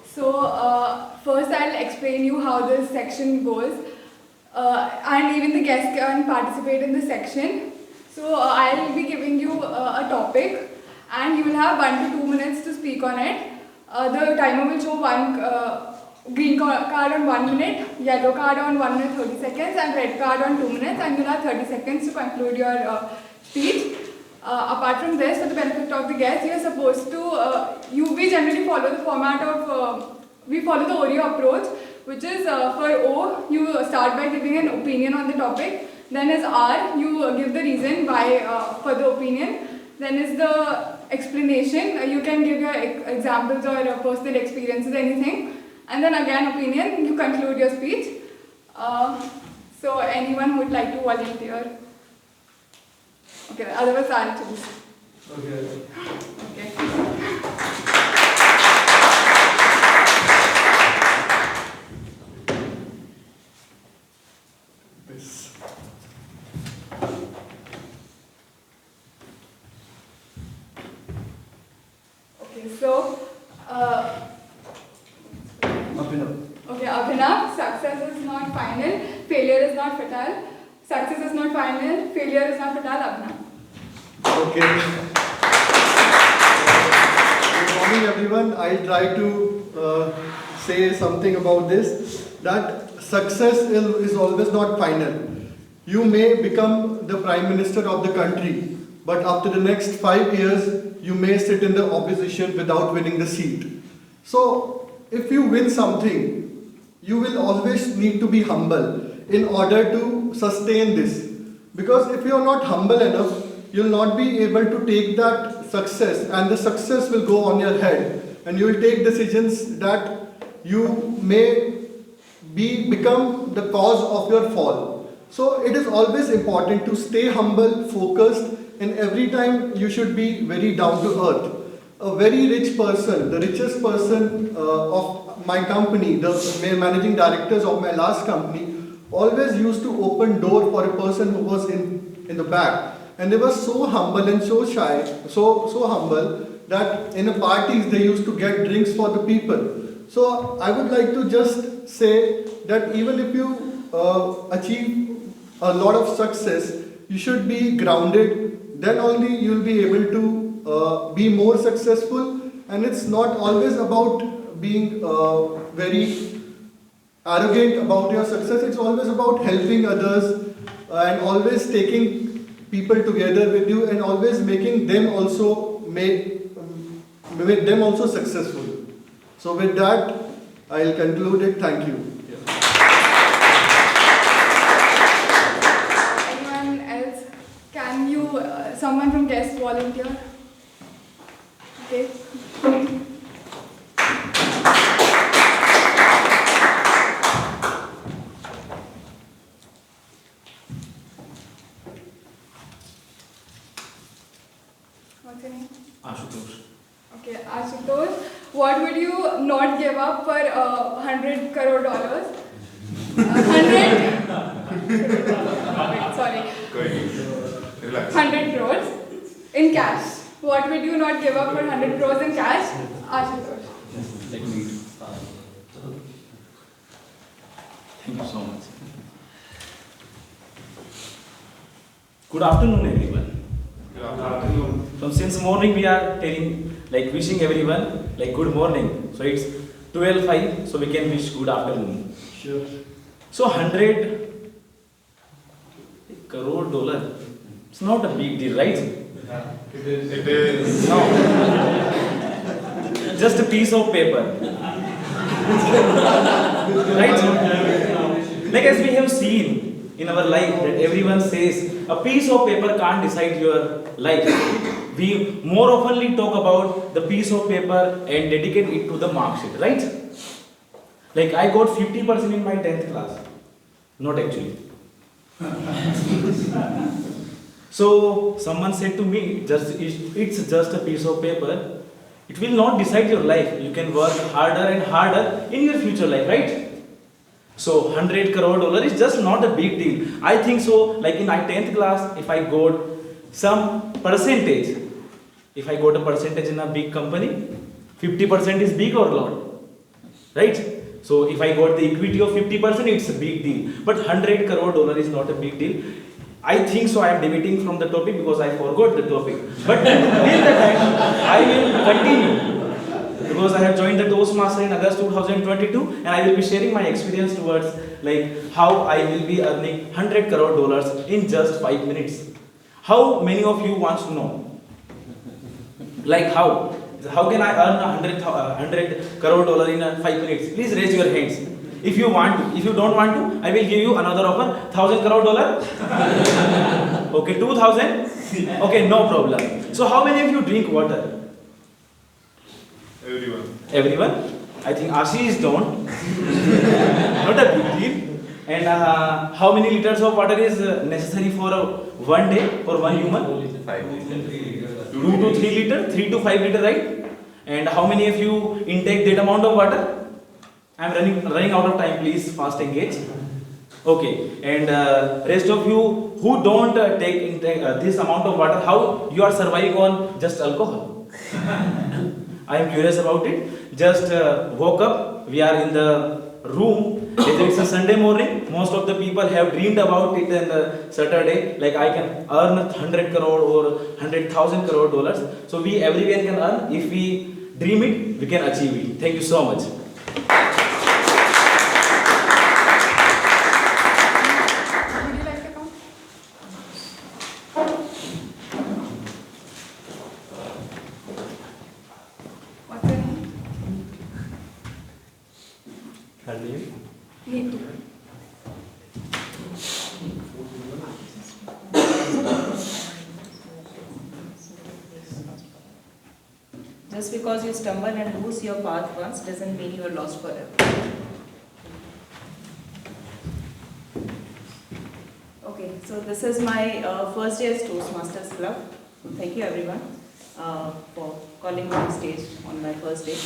So first I'll explain you how this section goes, and even the guests can participate in this section. So I'll be giving you a topic and you will have 1 to 2 minutes to speak on it. The timer will show one green card on 1 minute, yellow card on 1 minute 30 seconds and red card on 2 minutes, and you'll have 30 seconds to conclude your speech. Apart from this, for the benefit of the guests, you are supposed to, we generally follow the format of, we follow the Oreo approach, which is for O, you start by giving an opinion on the topic, then is R, you give the reason why for the opinion, then is the explanation, you can give your examples or personal experiences, anything, and then again opinion, you conclude your speech. So anyone who would like to volunteer? Okay, otherwise I'll choose. Okay. Okay. This. Okay, so Abhinav, success is not final, failure is not fatal. Success is not final, failure is not fatal, Abhinav. Okay. Good morning, everyone. I'll try to say something about this. That success is always not final. You may become the Prime Minister of the country, but after the next 5 years, you may sit in the opposition without winning the seat. So, if you win something, you will always need to be humble in order to sustain this. Because if you are not humble enough, you will not be able to take that success, and the success will go on your head, and you will take decisions that you may become the cause of your fall. So it is always important to stay humble, focused, and every time you should be very down to earth. A very rich person, the richest person of my company, the managing directors of my last company, always used to open door for a person who was in the back, and they were so humble and so shy, so humble that in the parties they used to get drinks for the people. So I would like to just say that even if you achieve a lot of success, you should be grounded. Then only you will be able to be more successful. And it's not always about being very arrogant about your success. It's always about helping others and always taking people together with you and always making them also successful. So with that, I'll conclude it. Thank you. Anyone else? Can you, someone from guest volunteer? Okay. What's your name? Ashutosh. Okay, Ashutosh, what would you not give up for $100 crore? 100? Wait, sorry. Go ahead. Relax. 100 crores in cash. What would you not give up for 100 crores in cash? Ashutosh. Let me start. Thank you so much. Good afternoon, everyone. Good afternoon. From since morning we are telling, like wishing everyone, like good morning. So it's 12:05, so we can wish good afternoon. Sure. So 100 crore dollar, it's not a big deal, right? It is. No. Just a piece of paper. Right? Like as we have seen in our life that everyone says a piece of paper can't decide your life. We more oftenly talk about the piece of paper and dedicate it to the mark sheet, right? Like I got 50% in my 10th class. Not actually. So someone said to me, it's just a piece of paper. It will not decide your life. You can work harder and harder in your future life, right? So 100 crore dollar is just not a big deal. I think so, like in my 10th class, if I got some percentage, if I got a percentage in a big company, 50% is big or not? Right? So if I got the equity of 50%, it's a big deal. But 100 crore dollar is not a big deal. I think so, I am deviating from the topic because I forgot the topic. But till the time, I will continue. Because I have joined the Toastmaster in August 2022 and I will be sharing my experience towards like how I will be earning 100 crore dollars in just 5 minutes. How many of you wants to know? Like how? How can I earn 100 crore dollar in 5 minutes? Please raise your hands. If you want to. If you don't want to, I will give you another offer. 1,000 crore dollar? Okay, 2,000? Okay, no problem. So how many of you drink water? Everyone. Everyone? I think Ashish don't. Not a big deal. And how many liters of water is necessary for one day for one human? 5 liters. 2 to 3 liter, 3 to 5 liter, right? And how many of you intake that amount of water? I am running out of time. Please fast engage. Okay. And rest of you who don't take this amount of water, how you are surviving on just alcohol? I am curious about it. Just woke up. We are in the room. It's a Sunday morning. Most of the people have dreamed about it on the Saturday. Like I can earn 100 crore or 100,000 crore dollars. So we everyone can earn. If we dream it, we can achieve it. Thank you so much. Would you like to come? What's your name? Her name? Neetu. Just because you stumble and lose your path once doesn't mean you are lost forever. Okay, so this is my first day as Toastmasters Club. Thank you everyone for calling me on stage on my first day.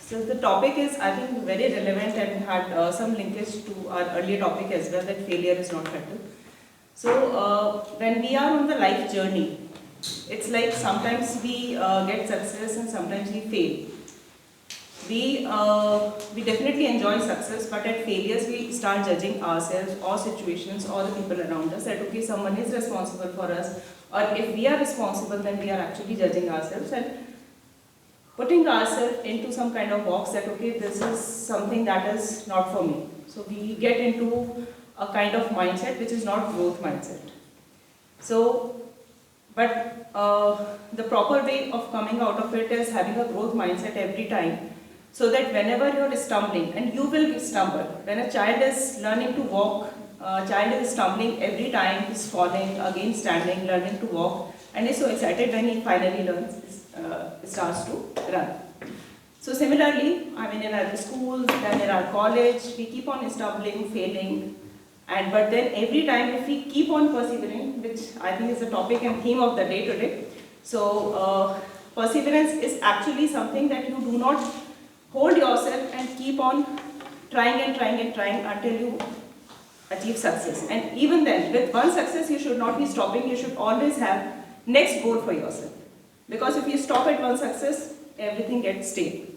So the topic is, I think, very relevant and had some linkage to our earlier topic as well, that failure is not fatal. So when we are on the life journey, it's like sometimes we get success and sometimes we fail. We definitely enjoy success, but at failures we start judging ourselves or situations or the people around us that okay, someone is responsible for us, or if we are responsible then we are actually judging ourselves and putting ourselves into some kind of box that okay, this is something that is not for me. So we get into a kind of mindset which is not growth mindset. So, but the proper way of coming out of it is having a growth mindset every time, so that whenever you are stumbling, and you will be stumble, when a child is learning to walk, a child is stumbling every time, is falling, again standing, learning to walk, and is so excited when he finally learns, starts to run. So similarly, I mean in our schools, then in our college, we keep on stumbling, failing, and but then every time if we keep on persevering, which I think is the topic and theme of the day today, so perseverance is actually something that you do not hold yourself and keep on trying and trying and trying until you achieve success. And even then, with one success, you should not be stopping. You should always have next goal for yourself. Because if you stop at one success, everything gets stale.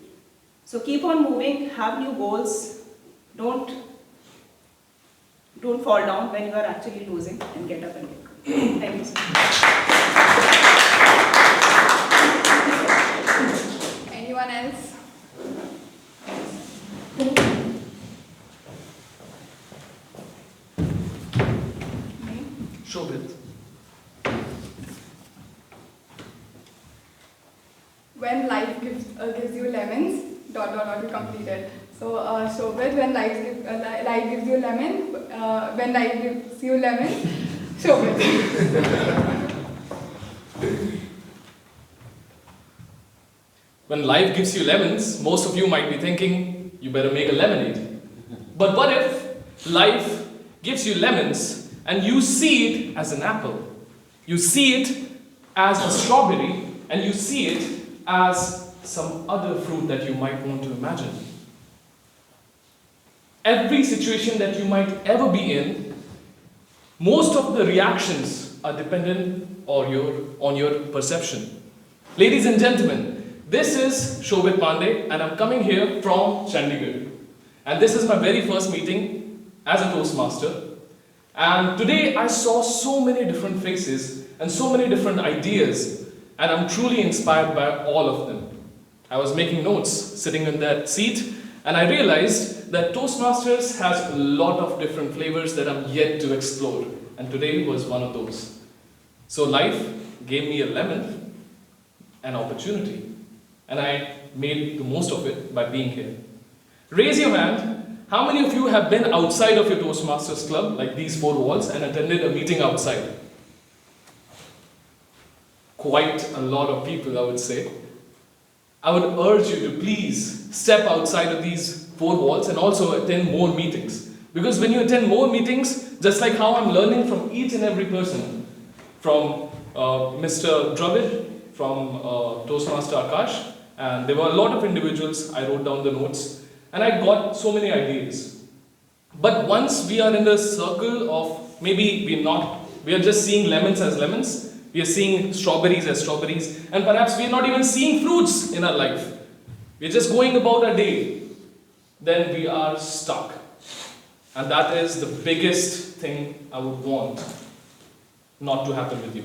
So keep on moving, have new goals. Don't don't fall down when you are actually losing, and get up and take. Thank you so much. Anyone else? Shobit. When life gives you lemons, ... you completed. So, Shobit, when life gives you lemon, when life gives you lemon, Shobit. When life gives you lemons, most of you might be thinking, you better make a lemonade. But what if life gives you lemons and you see it as an apple? You see it as a strawberry, and you see it as some other fruit that you might want to imagine. Every situation that you might ever be in, most of the reactions are dependent on your perception. Ladies and gentlemen, this is Shobit Pandey, and I'm coming here from Chandigarh. And this is my very first meeting as a Toastmaster. And today I saw so many different faces and so many different ideas, and I'm truly inspired by all of them. I was making notes sitting in that seat, and I realized that Toastmasters has a lot of different flavors that I'm yet to explore, and today was one of those. So life gave me a lemon, an opportunity, and I made the most of it by being here. Raise your hand. How many of you have been outside of your Toastmasters club, like these 4 walls, and attended a meeting outside? Quite a lot of people, I would say. I would urge you to please step outside of these 4 walls and also attend more meetings. Because when you attend more meetings, just like how I'm learning from each and every person, from Mr. Dravid, from Toastmaster Akash, and there were a lot of individuals. I wrote down the notes, and I got so many ideas. But once we are in the circle of, maybe we are just seeing lemons as lemons, we are seeing strawberries as strawberries, and perhaps we are not even seeing fruits in our life. We are just going about our day. Then we are stuck. And that is the biggest thing I would want not to happen with you.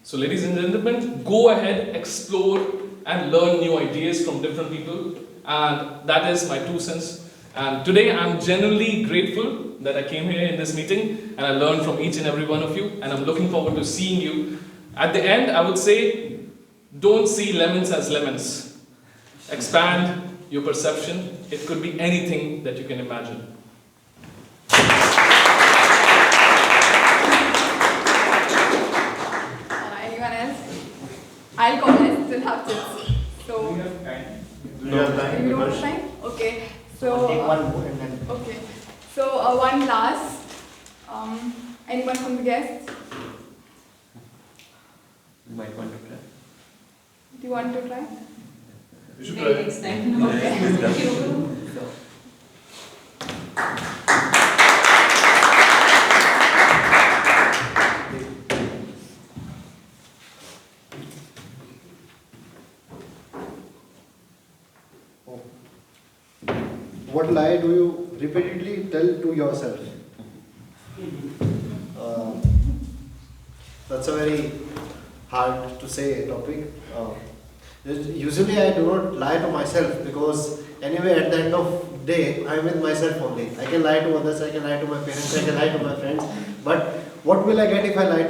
So ladies and gentlemen, go ahead, explore and learn new ideas from different people. And that is my 2 cents. And today I'm genuinely grateful that I came here in this meeting and I learned from each and every one of you, and I'm looking forward to seeing you. At the end, I would say, don't see lemons as lemons. Expand your perception. It could be anything that you can imagine. Anyone else? I'll go next, still have tips. So, We have time. Do you have time? you don't have time? Okay. So, Take one more and then. okay. So, one last. Anyone from the guests? You might want to try. Do you want to try? You should Maybe try. next time. Okay. Thank you. What lie do you repeatedly tell to yourself? That's a very hard to say topic. Usually I do not lie to myself, because anyway at the end of day I am with myself only. I can lie to others, I can lie to my parents, I can lie to my friends, but what will I get if I lie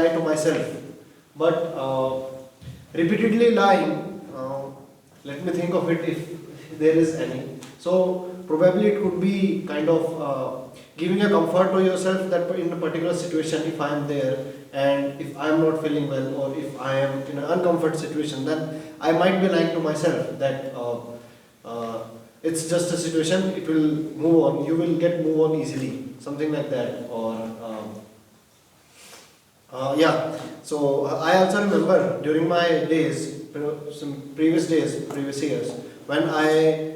to myself? But repeatedly lying, let me think of it if there is any. So probably it could be kind of giving a comfort to yourself that in a particular situation, if I am there and if I am not feeling well, or if I am in an uncomfortable situation, then I might be lying to myself that it's just a situation, it will move on, you will move on easily, something like that. Or yeah, so I also remember during my days, some previous years, when I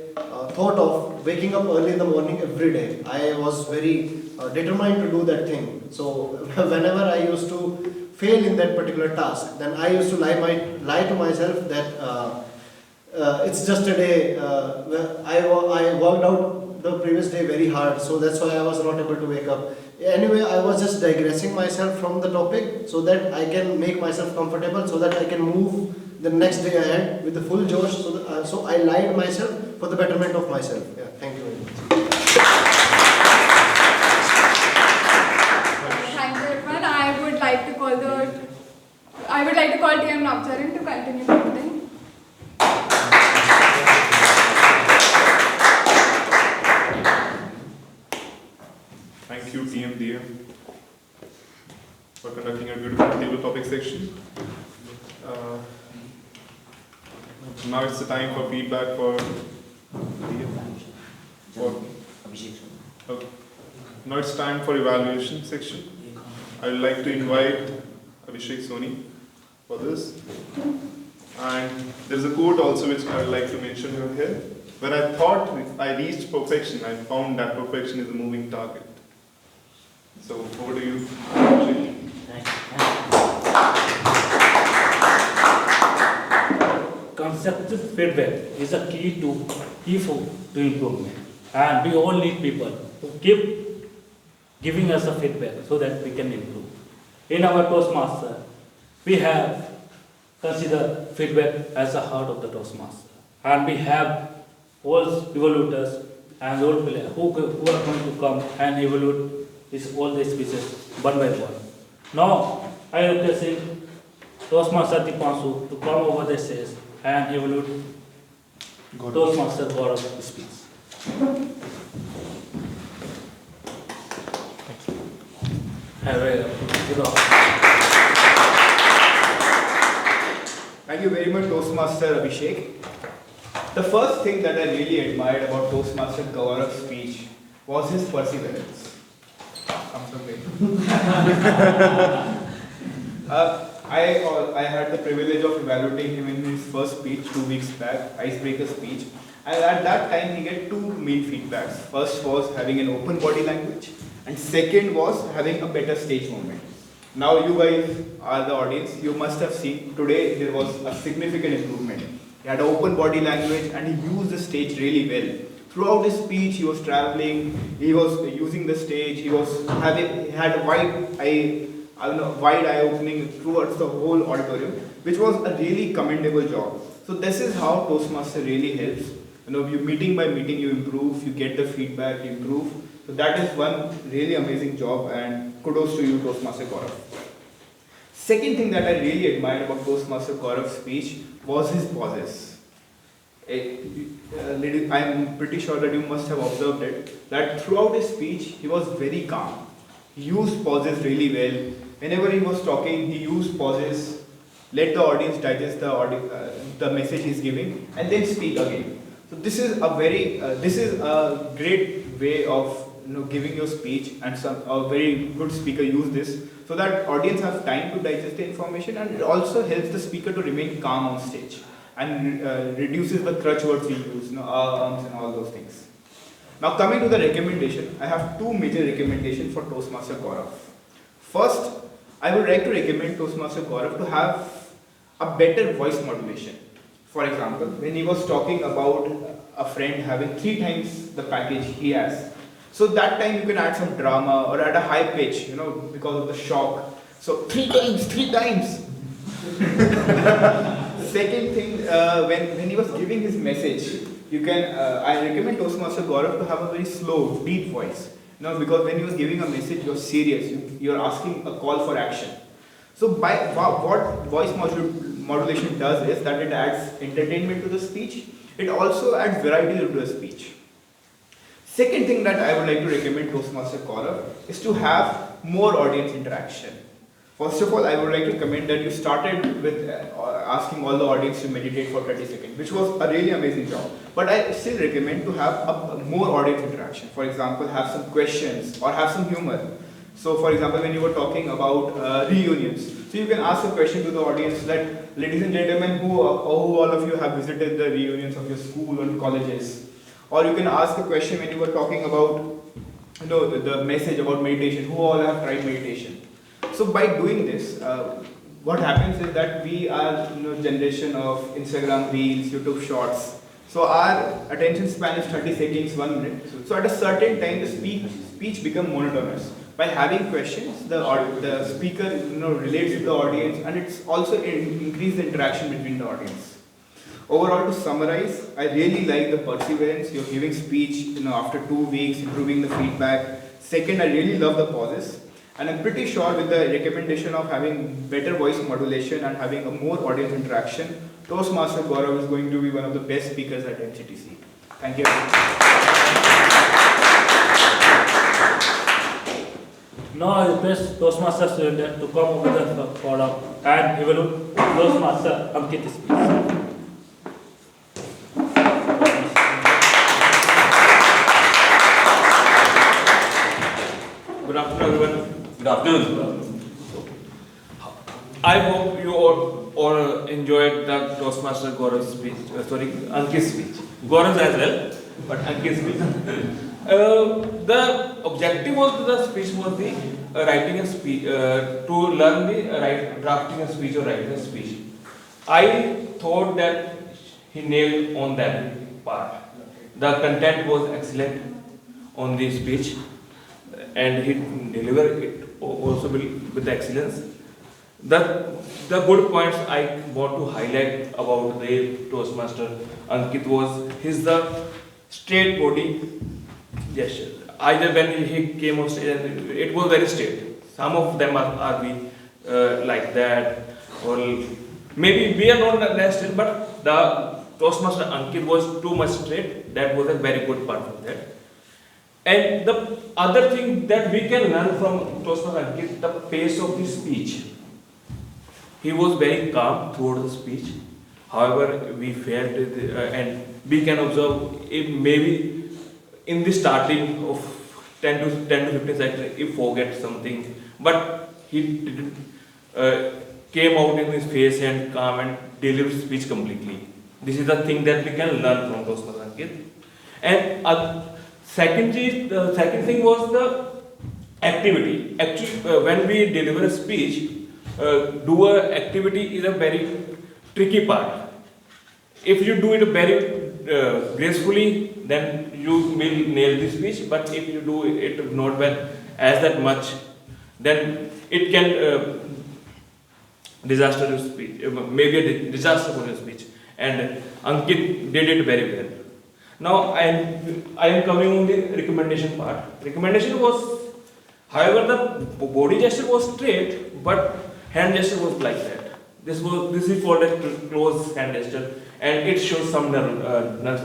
thought of waking up early in the morning every day. I was very determined to do that thing. So whenever I used to fail in that particular task, then I used to lie to myself that it's just a day. I worked out the previous day very hard, so that's why I was not able to wake up. Anyway, I was just digressing myself from the topic so that I can make myself comfortable, so that I can move the next day ahead with the full josh. So I lied myself for the betterment of myself. Yeah, thank you very much. Thank you, everyone. I would like to call TM Navcharan to continue presenting. Thank you, TMDM, for conducting a beautiful table topic section. Now it's the time for feedback for Okay. Now it's time for evaluation section. I would like to invite Abhishek Soni for this. And there's a quote also which I would like to mention over here. When I thought I reached perfection, I found that perfection is a moving target. So over to you, Abhishek. Constructive feedback is a key to improvement, and we all need people to keep giving us a feedback so that we can improve. In our Toastmaster, we have considered feedback as the heart of the Toastmaster, and we have all evaluators and role players who are going to come and evaluate all the speeches one by one. Now, I am requesting Toastmaster Dipanshu to come over the stage and evaluate Toastmaster Gaurav's speech. Thank you very much, Toastmaster Abhishek. The first thing that I really admired about Toastmaster Gaurav's speech was his perseverance. I had the privilege of evaluating him in his first speech 2 weeks back, icebreaker speech, and at that time he get two main feedbacks. First was having an open body language, and second was having a better stage movement. Now you guys are the audience, you must have seen today there was a significant improvement. He had open body language and he used the stage really well. Throughout his speech, he was traveling, he was using the stage, he had a wide eye opening towards the whole auditorium, which was a really commendable job. So this is how Toastmaster really helps. You meeting by meeting, you improve, you get the feedback, you improve. So that is one really amazing job, and kudos to you, Toastmaster Gaurav. Second thing that I really admired about Toastmaster Gaurav's speech was his pauses. I'm pretty sure that you must have observed it, that throughout his speech, he was very calm. He used pauses really well. Whenever he was talking, he used pauses, let the audience digest the message he's giving, and then speak again. So this is a great way of giving your speech, and a very good speaker use this so that audience have time to digest the information, and it also helps the speaker to remain calm on stage and reduces the crutch words we use, and all those things. Now coming to the recommendation, I have two major recommendations for Toastmaster Gaurav. First, I would like to recommend Toastmaster Gaurav to have a better voice modulation. For example, when he was talking about a friend having 3 times the package he has, so that time you can add some drama or at a high pitch, because of the shock. So 3 times. Second thing, when he was giving his message, I recommend Toastmaster Gaurav to have a very slow, deep voice. Because when he was giving a message, you're serious, you're asking a call for action. So what voice modulation does is that it adds entertainment to the speech. It also adds variety to the speech. Second thing that I would like to recommend Toastmaster Gaurav is to have more audience interaction. First of all, I would like to commend that you started with asking all the audience to meditate for 30 seconds, which was a really amazing job. But I still recommend to have more audience interaction. For example, have some questions or have some humor. So for example, when you were talking about reunions, so you can ask a question to the audience that, ladies and gentlemen, who all of you have visited the reunions of your school and colleges? Or you can ask a question when you were talking about the message about meditation, who all have tried meditation? So by doing this, what happens is that we are generation of Instagram Reels, YouTube Shorts. So our attention span is 30 seconds, 1 minute. So at a certain time, the speech become monotonous. While having questions, the speaker relates to the audience, and it's also increase the interaction between the audience. Overall, to summarize, I really like the perseverance. You're giving speech, after 2 weeks, improving the feedback. Second, I really love the pauses. And I'm pretty sure with the recommendation of having better voice modulation and having a more audience interaction, Toastmaster Gaurav is going to be one of the best speakers at NCTC. Thank you. Now I request Toastmaster Surendra to come over the podium and evaluate Toastmaster Ankit's speech. Good afternoon, everyone. Good afternoon. I hope you all enjoyed the Toastmaster Gaurav's speech. Ankit's speech. Gaurav's as well, but Ankit's speech. The objective of the speech was the writing a speech to learn the drafting a speech or writing a speech. I thought that he nailed on that part. The content was excellent on the speech, and he delivered it also with excellence. The good points I want to highlight about the Toastmaster Ankit was the straight body gesture. Either when he came on stage, it was very straight. Some of them are like that, or maybe we are not that straight, but the Toastmaster Ankit was too much straight. That was a very good part of that. And the other thing that we can learn from Toastmaster Ankit, the pace of the speech. He was very calm throughout the speech. However, we felt and we can observe maybe in the starting of 10 to 15 seconds, he forget something, but he didn't came out in his face and calm and delivered speech completely. This is the thing that we can learn from Toastmaster Ankit. And secondly, the second thing was the activity. Actually, when we deliver a speech, do a activity is a very tricky part. If you do it very gracefully, then you will nail the speech. But if you do it not well as that much, then it can disaster your speech, maybe a disaster for your speech. And Ankit did it very well. Now I am coming on the recommendation part. Recommendation was, however, the body gesture was straight, but hand gesture was like that. This is called a close hand gesture, and it shows some nerves.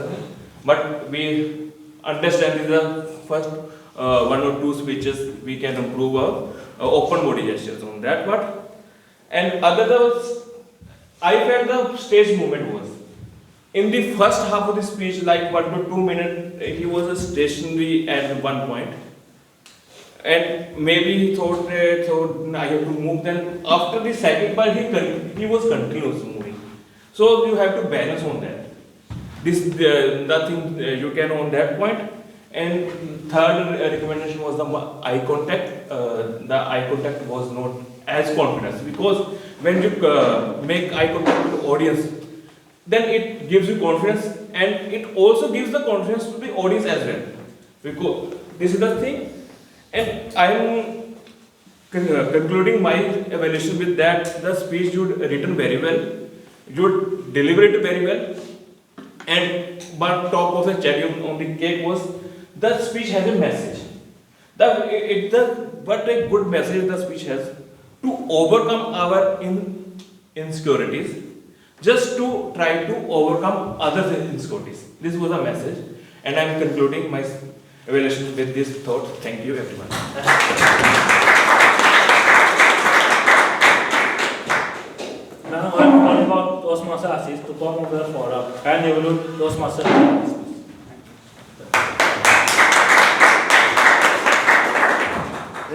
But we understand in the first 1 or 2 speeches we can improve our open body gestures on that part. And I felt the stage movement was in the first half of the speech, like 1 to 2 minutes, he was stationary at one point. And maybe he thought I have to move. Then after the second part, he was continuously moving. So you have to balance on that. This nothing you can on that point. And third recommendation was the eye contact. The eye contact was not as confident, because when you make eye contact with the audience, then it gives you confidence, and it also gives the confidence to the audience as well. Because this is the thing. And I am concluding my evaluation with that the speech you written very well, you delivered it very well, and but top of the cherry on the cake was the speech has a message. What a good message the speech has to overcome our insecurities, just to try to overcome other insecurities. This was a message, and I am concluding my evaluation with this thought. Thank you, everyone. Now I am calling about Toastmaster Ashish to come over the forum and evaluate Toastmaster Ashish.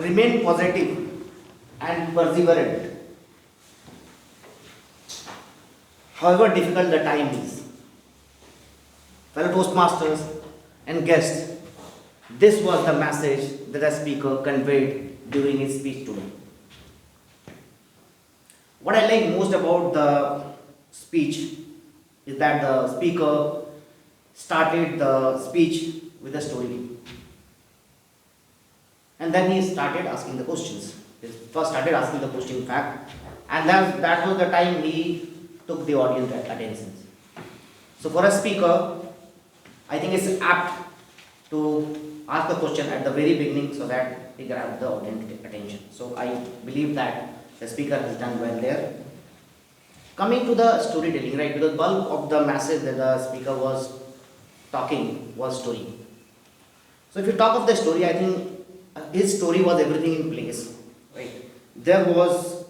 Remain positive and perseverant. However difficult the time is. Fellow Toastmasters and guests, this was the message that the speaker conveyed during his speech today. What I like most about the speech is that the speaker started the speech with a story. And then he started asking the questions. He first started asking the question, in fact, and that was the time he took the audience attention. So for a speaker, I think it's apt to ask the question at the very beginning so that he grabs the audience attention. So I believe that the speaker has done well there. Coming to the storytelling, right, because bulk of the message that the speaker was talking was story. So if you talk of the story, I think his story was everything in place, right? There was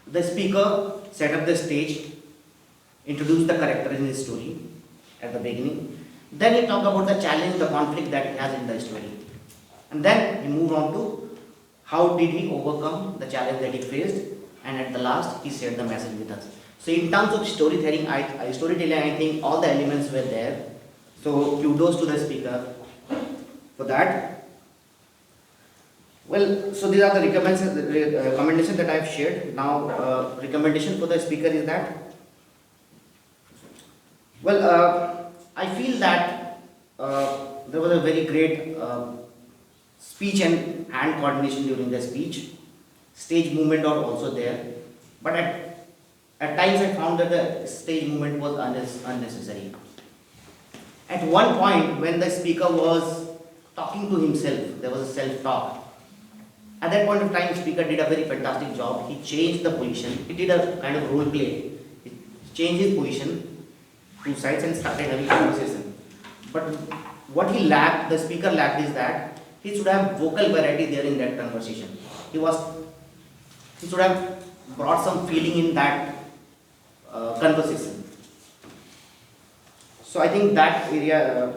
the speaker set up the stage, introduced the character in his story at the beginning. Then he talked about the challenge, the conflict that he has in the story. And then he moved on to how did he overcome the challenge that he faced, and at the last he shared the message with us. So in terms of storytelling, I think all the elements were there. So kudos to the speaker for that. Well, so these are the recommendations that I have shared. Now, recommendation for the speaker is that, well, I feel that there was a very great speech and hand coordination during the speech. Stage movement are also there, but at times I found that the stage movement was unnecessary. At one point, when the speaker was talking to himself, there was a self-talk. At that point of time, speaker did a very fantastic job. He changed the position. He did a kind of role play. He changed his position, two sides, and started having a conversation. But what he lacked, the speaker lacked, is that he should have vocal variety there in that conversation. He should have brought some feeling in that conversation. So I think that area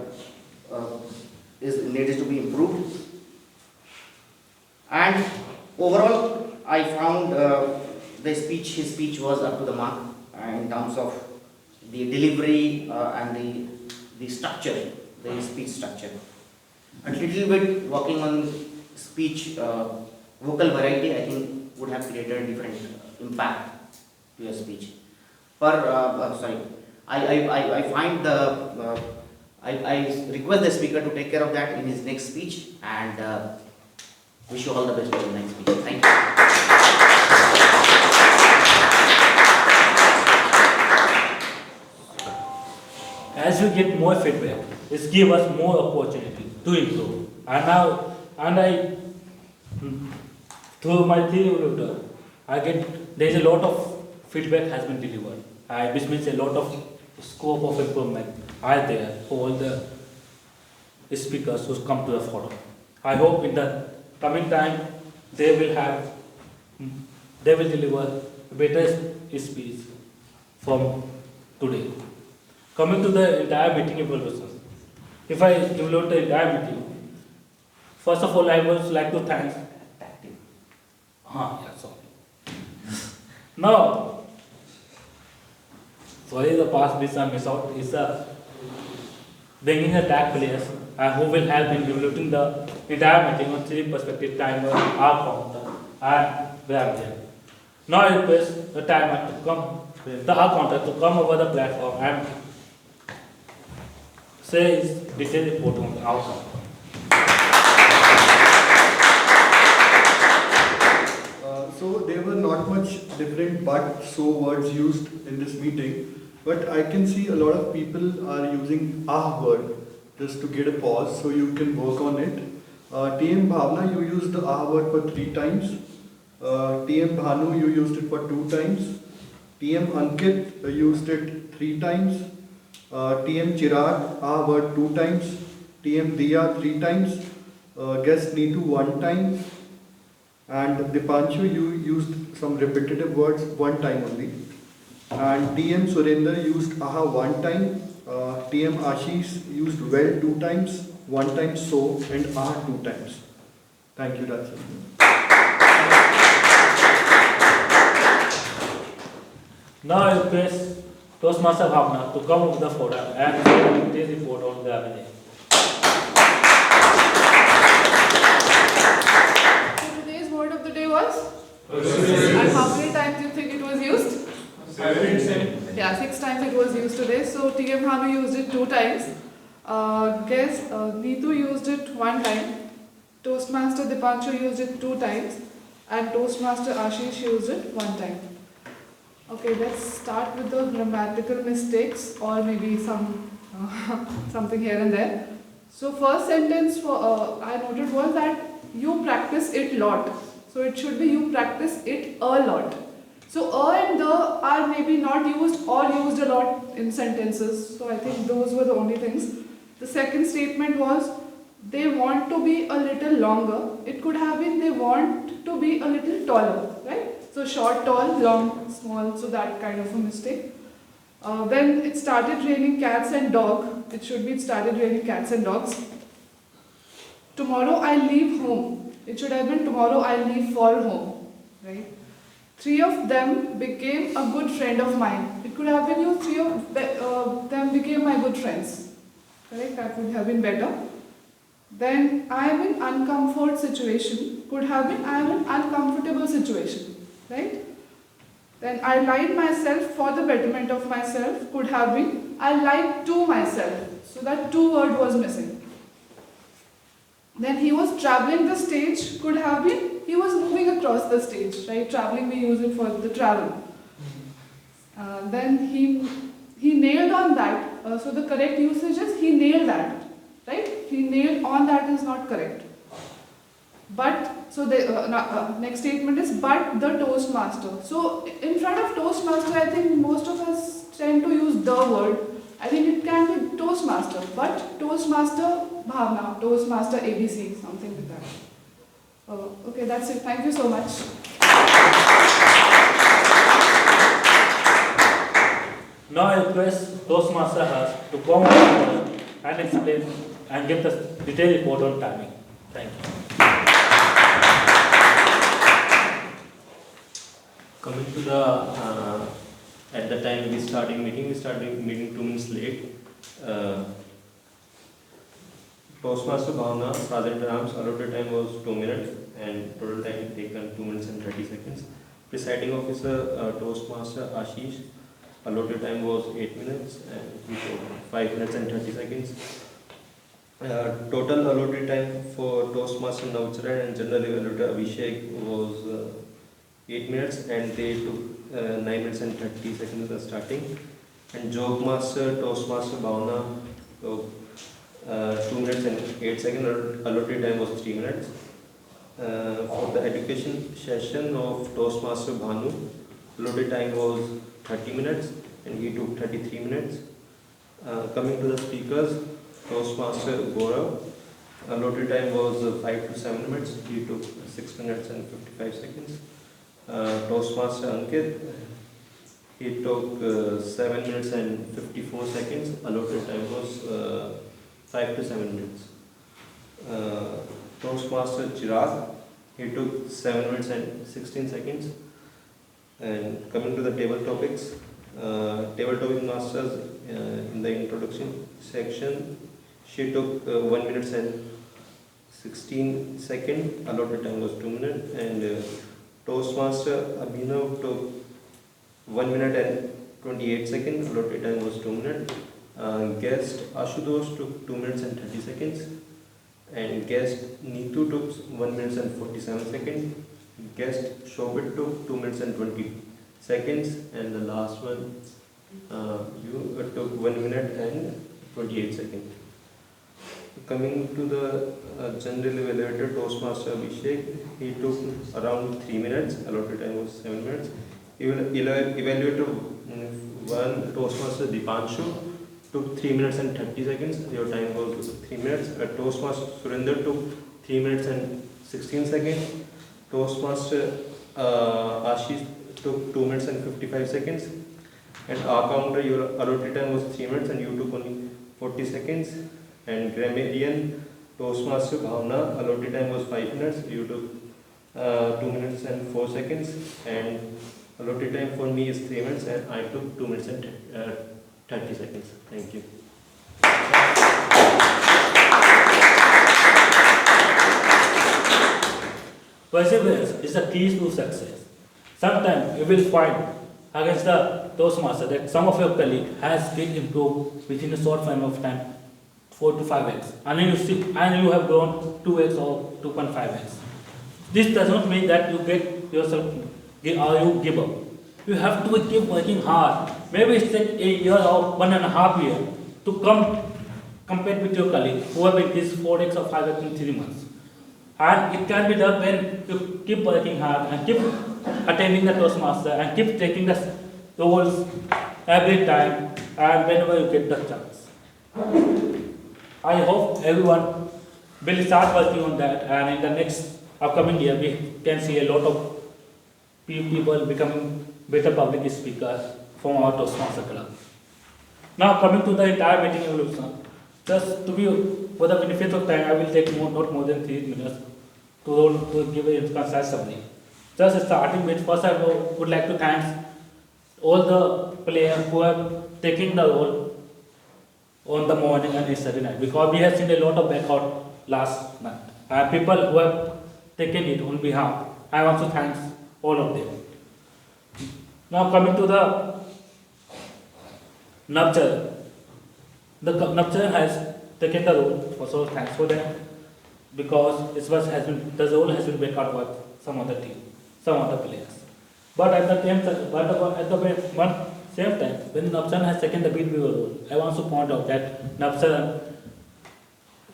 needs to be improved. And overall, I found his speech was up to the mark in terms of the delivery and the structure, the speech structure. A little bit working on speech, vocal variety, I think would have created a different impact to your speech. I find I request the speaker to take care of that in his next speech, and wish you all the best for the next speech. Thank you. As you get more feedback, it gives us more opportunity to improve. Through my theory, there is a lot of feedback has been delivered, which means a lot of scope of improvement are there for all the speakers who come to the forum. I hope in the coming time they will deliver better speech from today. Coming to the entire meeting evaluation, if I evaluate the entire meeting, first of all I would like to thank. Now, sorry, the past bits I miss out is bringing the tag players who will help in evaluating the entire meeting on 3 perspective timer, R counter, and web there. Now I request the timer to come, the R counter to come over the platform and say his detailed report on the outcome. So there were not much different but so words used in this meeting, but I can see a lot of people are using word just to get a pause, so you can work on it. TM Bhavna, you used the word for 3 times. TM Bhanu, you used it for 2 times. TM Ankit used it 3 times. TM Chirag, word 2 times. TM Diya 3 times. Guest Neetu 1 time. And Dipanshu, you used some repetitive words 1 time only. And TM Surender used 1 time. TM Ashish used well 2 times, 1 time so, and 2 times. Thank you, that's it. Now I request Toastmaster Bhavna to come over the forum and say a detailed report on the meeting. Today's word of the day was? And how many times do you think it was used? 7. Yeah, 6 times it was used today. So TM Bhanu used it 2 times. Neetu used it 1 time, Toastmaster Dipanshu used it 2 times, and Toastmaster Ashish used it 1 time. Okay, let's start with the grammatical mistakes or maybe something here and there. So first sentence I noted was that you practice it lot. So it should be you practice it a lot. So and the are maybe not used or used a lot in sentences. So I think those were the only things. The second statement was they want to be a little longer. It could have been they want to be a little taller, right? So short, tall, long, small, so that kind of a mistake. Then it started raining cats and dog. It should be it started raining cats and dogs. Tomorrow I leave home. It should have been tomorrow I leave for home, right? 3 of them became a good friend of mine. It could have been you 3 of them became my good friends. Correct? That would have been better. Then I am in uncomfort situation. Could have been I am in uncomfortable situation. Right? Then I lied myself for the betterment of myself. Could have been I lied to myself. So that 2 word was missing. Then he was traveling the stage. Could have been he was moving across the stage. Right? Traveling, we use it for the travel. Then he nailed on that. So the correct usage is he nailed that. Right? He nailed on that is not correct. But, so the next statement is, but the Toastmaster. So, in front of Toastmaster, I think most of us tend to use the word. I think it can be Toastmaster, but Toastmaster Bhavna, Toastmaster ABC, something like that. Okay, that's it. Thank you so much. Now I request Toastmaster Harsh to come on and explain and give the detailed report on timing. Thank you. Coming to the, at the time we started meeting 2 minutes late. Toastmaster Bhavna, Sergeant Ram's allotted time was 2 minutes and total time taken 2 minutes and 30 seconds. Presiding officer Toastmaster Ashish, allotted time was 8 minutes and we took 5 minutes and 30 seconds. Total allotted time for Toastmaster Navcharan and General Evaluator Abhishek was 8 minutes and they took 9 minutes and 30 seconds at the starting. And Joke Master, Toastmaster Bhavna, 2 minutes and 8 seconds, allotted time was 3 minutes. For the education session of Toastmaster Bhanu, allotted time was 30 minutes and he took 33 minutes. Coming to the speakers, Toastmaster Gaurav, allotted time was 5 to 7 minutes, he took 6 minutes and 55 seconds. Toastmaster Ankit, he took 7 minutes and 54 seconds, allotted time was 5 to 7 minutes. Toastmaster Chirag, he took 7 minutes and 16 seconds. And coming to the table topics, table topic masters in the introduction section, she took 1 minute and 16 seconds, allotted time was 2 minutes, and Toastmaster Abhinav took 1 minute and 28 seconds, allotted time was 2 minutes. Guest Ashutosh took 2 minutes and 30 seconds, and guest Neetu took 1 minute and 47 seconds. Guest Shobit took 2 minutes and 20 seconds, and the last one you took 1 minute and 28 seconds. Coming to the General Evaluator Toastmaster Abhishek, he took around 3 minutes, allotted time was 7 minutes. Evaluator 1 Toastmaster Dipanshu took 3 minutes and 30 seconds, your time was 3 minutes. Toastmaster Surinder took 3 minutes and 16 seconds. Toastmaster Ashish took 2 minutes and 55 seconds. And our counter, your allotted time was 3 minutes and you took only 40 seconds. And grammarian Toastmaster Bhavna, allotted time was 5 minutes, you took 2 minutes and 4 seconds. And allotted time for me is 3 minutes and I took 2 minutes and 30 seconds. Thank you. Perseverance is the key to success. Sometimes you will find against the Toastmaster that some of your colleague has been improved within a short frame of time 4 to 5x, and then you see, and you have grown 2x or 2.5x. This does not mean that you get yourself or you give up. You have to keep working hard. Maybe it takes a year or 1.5 years to compete with your colleague who have increased 4x or 5x in 3 months. And it can be done when you keep working hard and keep attending the Toastmaster and keep taking the roles every time and whenever you get the chance. I hope everyone will start working on that, and in the next upcoming year we can see a lot of people becoming better public speakers from our Toastmaster club. Now coming to the entire meeting evolution, just to be for the benefit of time, I will take not more than 3 minutes to give a concise summary. Just starting with, first I would like to thank all the players who have taken the role on the morning and yesterday night, because we have seen a lot of backout last night. And people who have taken it on behalf, I want to thank all of them. Now coming to the nurture. The nurture has taken the role, so thanks for that, because the role has been back out with some other team, some other players. But at the same time, when Nabsan has taken the lead role, I want to point out that Nabsan,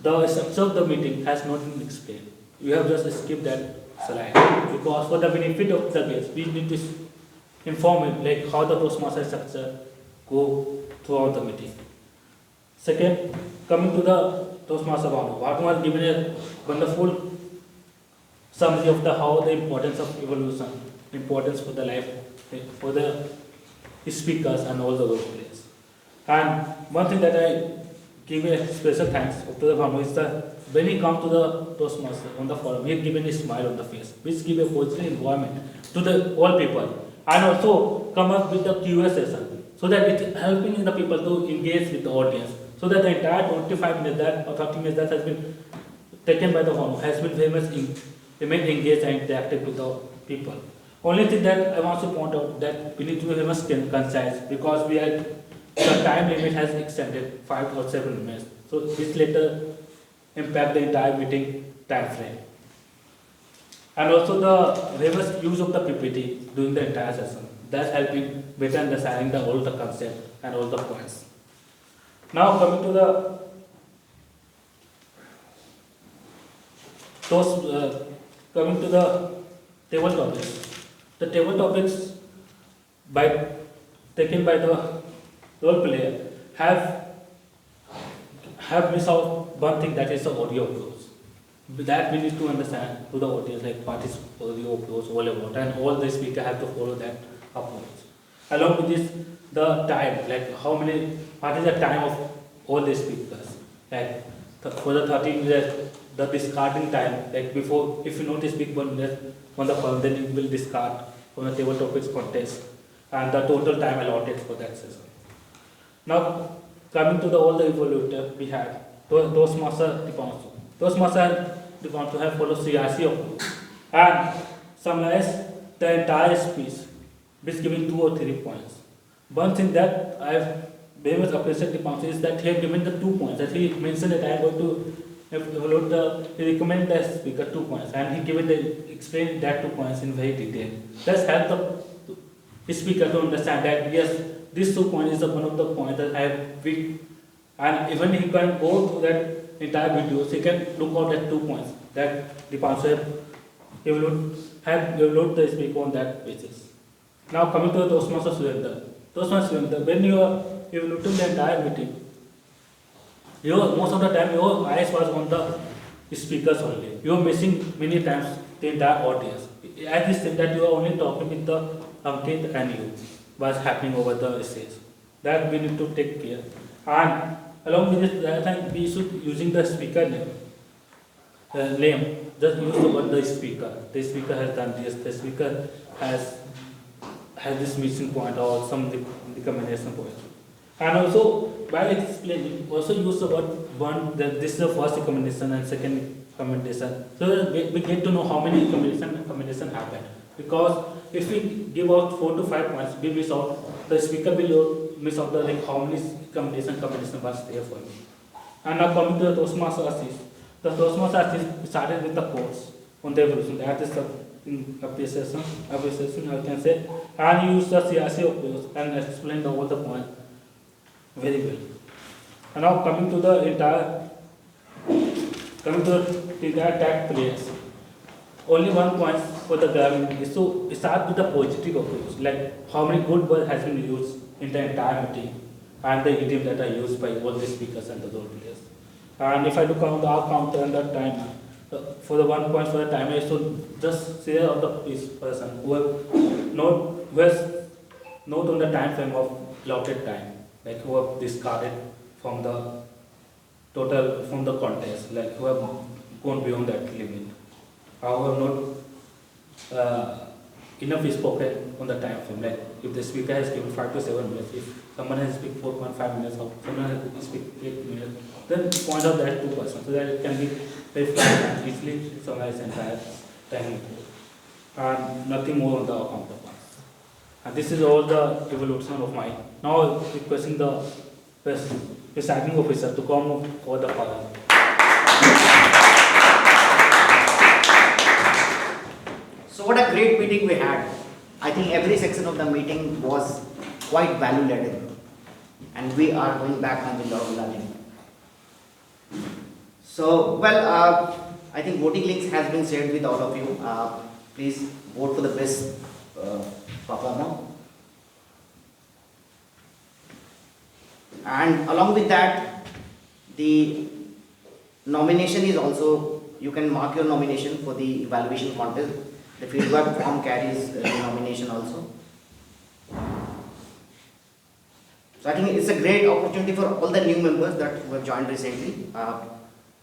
the structure of the meeting has not been explained. You have just skipped that slide, because for the benefit of the guests, we need to inform him like how the Toastmaster structure go throughout the meeting. Second, coming to the Toastmaster Bhanu. Bhanu has given a wonderful summary of how the importance of evolution, importance for the life, for the speakers and all the role players. And one thing that I give a special thanks to the Bhanu is that when he comes to the Toastmaster on the forum, he has given a smile on the face, which gives a positive environment to the all people, and also come up with the Q&A session, so that it helping the people to engage with the audience, so that the entire 25 minutes that or 30 minutes that has been taken by the Bhanu has been very much engaged and interactive with the people. Only thing that I want to point out that we need to be very much concise, because the time limit has extended 5 or 7 minutes. So this later impact the entire meeting time frame. And also the reverse use of the PPT during the entire session. That's helping better understanding all the concept and all the points. Now coming to the table topics. The table topics taken by the role player have missed out one thing, that is the audio flows. That we need to understand to the audience, like what is audio flows all about, and all the speakers have to follow that approach. Along with this, the time, like what is the time of all the speakers? Like for the 30 minutes, the discarding time, like before, if you know to speak 1 minute on the forum, then you will discard from the table topics contest, and the total time allotted for that session. Now coming to all the evaluator, we had Toastmaster Dipansu. Toastmaster Dipansu have followed CRC approach and summarize the entire speech, which giving 2 or 3 points. One thing that I have very much appreciated Dipansu is that he have given the 2 points, that he mentioned that I am going to he recommended the speaker 2 points, and he explained that 2 points in very detail. That's help the speaker to understand that yes, this 2 points is one of the points that I have picked, and even he can go through that entire video, so he can look out at 2 points that Dipansu have developed the speaker on that basis. Now coming to the Toastmaster Surendra. Toastmaster Surendra, when you are evaluating the entire meeting, most of the time your eyes was on the speakers only. You are missing many times the entire audience. At this time that you are only talking with the Ankit and you, what's happening over the stage. That we need to take care. And along with this, I think we should using the speaker name. Just use the word the speaker. The speaker has done this. The speaker has this missing point or some recommendation point. And also, while explaining, also use the word that this is the first recommendation and second recommendation, so that we get to know how many recommendation happened. Because if we give out 4 to 5 points, we miss out, the speaker will miss out the how many recommendation was there for me. And now coming to the Toastmaster Assist. The Toastmaster Assist started with the course on the evolution. That is the appreciation, I can say. And use the CRC approach and explain all the point very well. And now coming to the entire tag players. Only one point for the government is to start with the positive approach, like how many good words has been used in the entire meeting and the idiom that are used by all the speakers and the role players. And if I look on the counter and the timer, for the 1 point for the timer is to just say of the person who has not on the time frame of allotted time, like who have discarded from the total from the contest, like who have gone beyond that limit. However, not enough is spoken on the time frame. Like if the speaker has given 5 to 7 minutes, if someone has speak 4.5 minutes or someone has speak 8 minutes, then point out that 2%, so that it can be verified and easily summarize entire time report. And nothing more on the counterparts. And this is all the evolution of mine. Now requesting the presiding officer to come for the power. So what a great meeting we had. I think every section of the meeting was quite value-laden. And we are going back on the lot of learning. So, well, I think voting links has been shared with all of you. Please vote for the best performer. And along with that, the nomination is also, you can mark your nomination for the evaluation contest. The feedback form carries the nomination also. So I think it's a great opportunity for all the new members that who have joined recently.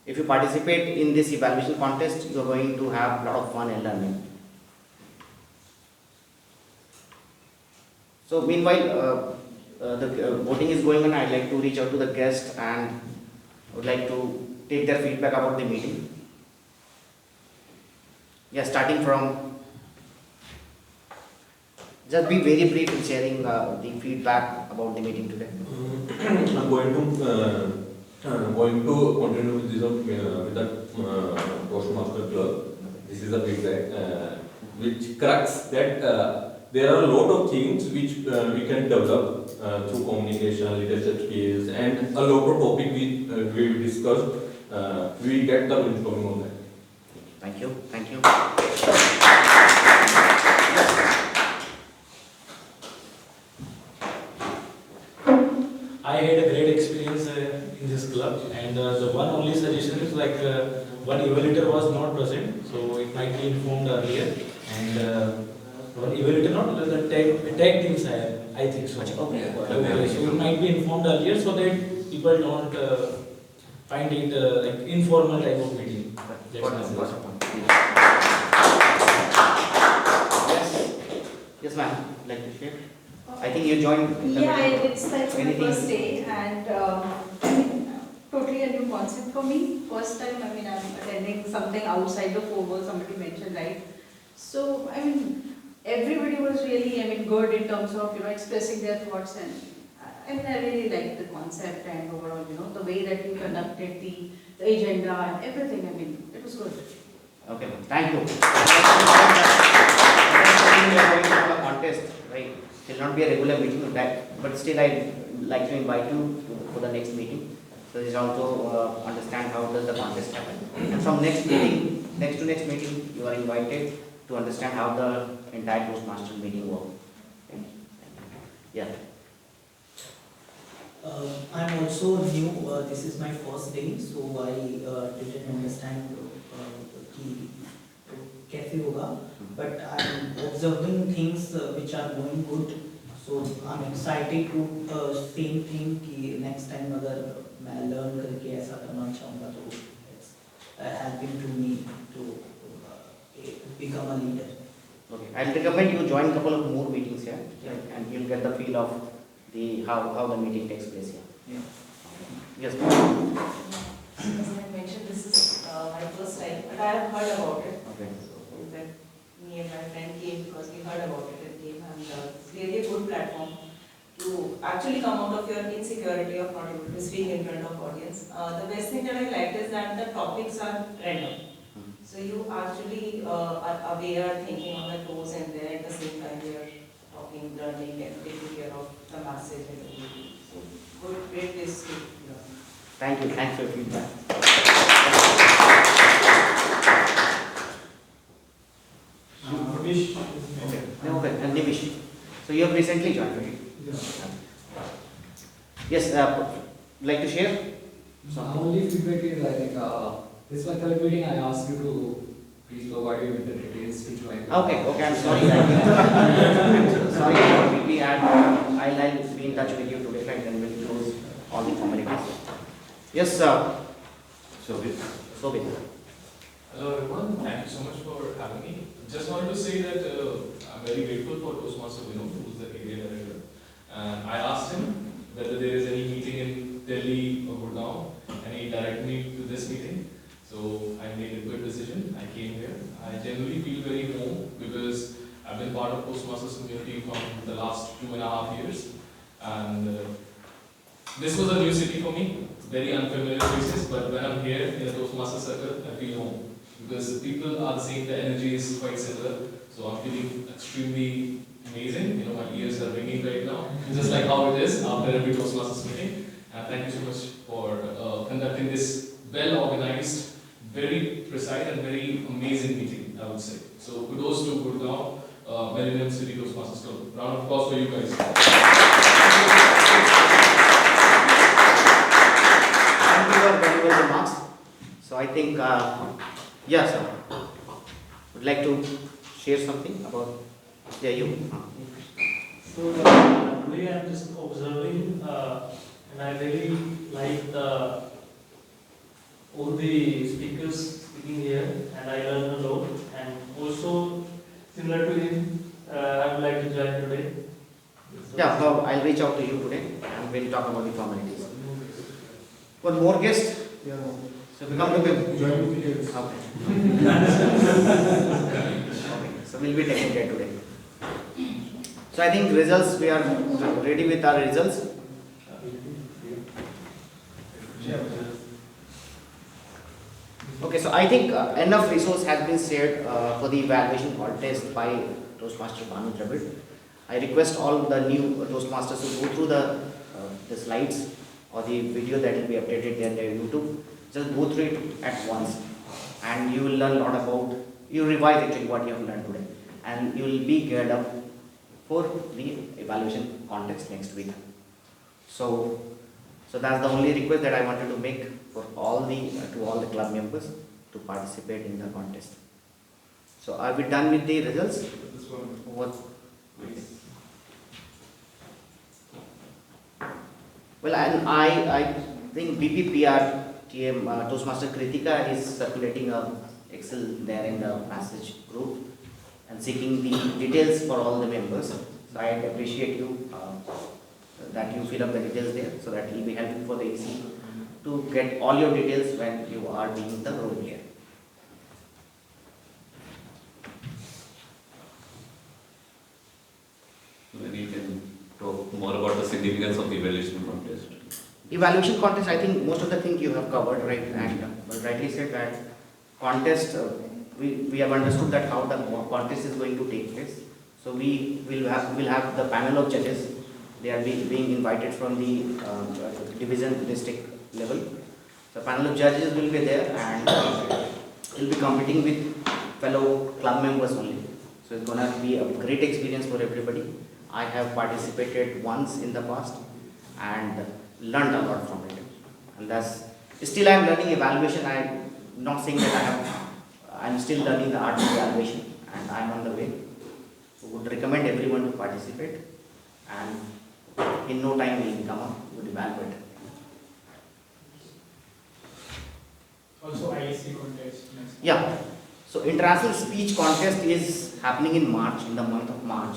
If you participate in this evaluation contest, you are going to have a lot of fun and learning. So meanwhile, the voting is going on. I'd like to reach out to the guests and would like to take their feedback about the meeting. Yeah, starting from, just be very brief in sharing the feedback about the meeting today. I'm going to continue with this with the Toastmaster Club. This is a feedback which corrects that there are a lot of things which we can develop through communication, leadership skills, and a lot of topic we discussed. We get the brainstorming on that. Thank you. Thank you. I had a great experience in this club, and the one only suggestion is like one evaluator was not present, so it might be informed earlier, and one evaluator, not the tag teams, I think so. Okay. So it might be informed earlier so that people don't find it like informal type of meeting. Yes, ma'am. Like to share? I think you joined in the Yeah, meeting. it's like my first day, and I mean, totally a new concept for me. First time, I mean, I'm attending something outside the four walls, somebody mentioned, right? So, I mean, everybody was really, I mean, good in terms of, expressing their thoughts, and I mean, I really liked the concept and overall, the way that you conducted the agenda and everything, I mean, it was good. Okay, thank you. We are going to have a contest, right? It will not be a regular meeting of that, but still I'd like to invite you for the next meeting. So this also understand how does the contest happen. And from next meeting, next to next meeting, you are invited to understand how the entire Toastmaster meeting works. Okay. Yeah. I'm also new, this is my first day, so I didn't understand cafe yoga, but I'm observing things which are going good, so I'm excited to same thing कि next time अगर मैं learn करके ऐसा करना चाहूँगा तो it's helping to me to become a leader. Okay, I'll recommend you join a couple of more meetings here, and you'll get the feel of the how the meeting takes place here. Yes. As I mentioned, this is my first time, but I have heard about it. Okay. So that me and my friend came because we heard about it and came, and it's really a good platform to actually come out of your insecurity of not able to speak in front of audience things. The best thing that I liked is that the topics are random. So you actually are aware, thinking on the toes, and then at the same time you are talking, learning, and taking care of the message and the beauty. So good, great place to learn. Thank you. Thanks for your feedback. Okay, and Nimish. So you have recently joined, right? Yes, like to share? Only feedback is I think this was third meeting I asked you to please provide you with the details which you like. Okay, I'm sorry. I'm sorry, we had, I'll be in touch with you today, right, and we'll close all the formalities. Yes, sir. Sobit. Hello everyone, thank you so much for having me. Just wanted to say that I'm very grateful for Toastmaster Vinod, who is the area director. And I asked him whether there is any meeting in Delhi or Gurgaon, and he directed me to this meeting. So I made a good decision. I came here. I genuinely feel very home because I've been part of Toastmasters community from the last 2.5 years. And this was a new city for me, very unfamiliar places, but when I'm here in the Toastmaster circle, I feel home. Because the people are the same, the energy is quite similar. So I'm feeling extremely amazing. You know, my ears are ringing right now, just like how it is after every Toastmasters meeting. And thank you so much for conducting this well-organized, very precise and very amazing meeting, I would say. So kudos to Gurgaon, Millennium City Toastmasters Club. Round of applause for you guys. Thank you for valuable remarks. So I think, yes, sir. Would like to share something about, yeah, you. So today I'm just observing, and I really like all the speakers speaking here, and I learned a lot. And also, similar to him, I would like to join today. Yeah, so I'll reach out to you today and we'll talk about the formalities. One more guest? Yeah. So come to him. Okay. So we'll be taking care today. So I think results, we are ready with our results. Okay, so I think enough resource has been shared for the evaluation contest by Toastmaster Bhanu Dravid. I request all the new Toastmasters to go through the slides or the video that will be updated there on their YouTube. Just go through it at once and you will learn a lot about, you revise actually what you have learned today, and you will be geared up for the evaluation contest next week. So that's the only request that I wanted to make for all the club members to participate in the contest. So are we done with the results? What? Well, and I think BPPR TM Toastmaster Kritika is circulating a Excel there in the message group and seeking the details for all the members. So I appreciate you that you fill up the details there, so that it will be helpful for the AC to get all your details when you are being the role player. Maybe you can talk more about the significance of the evaluation contest. Evaluation contest, I think most of the things you have covered, right? And rightly said that contest, we have understood that how the contest is going to take place. So we will have the panel of judges. They are being invited from the division district level. The panel of judges will be there and will be competing with fellow club members only. So it's going to be a great experience for everybody. I have participated once in the past and learned a lot from it. And that's still I am learning evaluation. I am not saying that I am still learning the art of evaluation, and I am on the way. So would recommend everyone to participate, and in no time we will become a good evaluator. Also IEC contest. Yeah. So international speech contest is happening in March, in the month of March.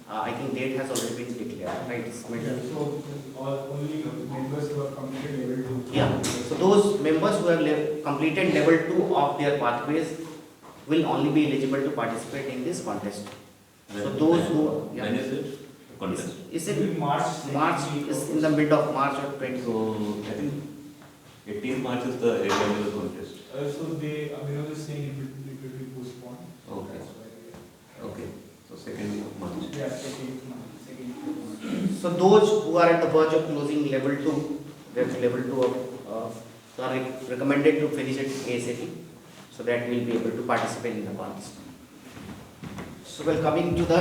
I think date has already been declared, right? It's middle. So only members who have completed level 2. Yeah. So those members who have completed level 2 of their pathways will only be eligible to participate in this contest. So those who When is it? Contest. Is it March? March is in the mid of March or 20. So I think 18th March is the A-level contest. So they, Abhinav is saying it will be postponed. Okay. That's why, yeah. Okay. So 2nd week of March. Yeah, second month. So those who are at the verge of closing level 2, that's level 2 of, are recommended to finish it ASAP, so that we'll be able to participate in the contest. So well, coming to the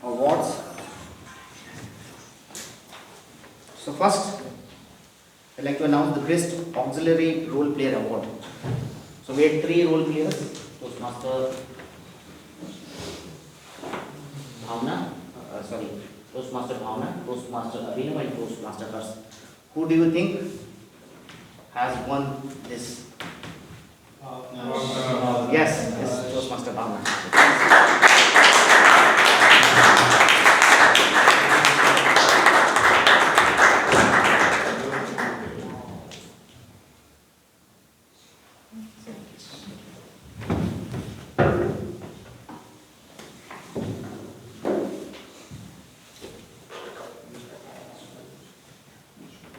awards. So first, I'd like to announce the Best Auxiliary Role Player Award. So we had 3 role players, Toastmaster Bhavna, Toastmaster Bhavna, Toastmaster Abhinav and Toastmaster Hers. Who do you think has won this? Yes, it's Toastmaster Bhavna.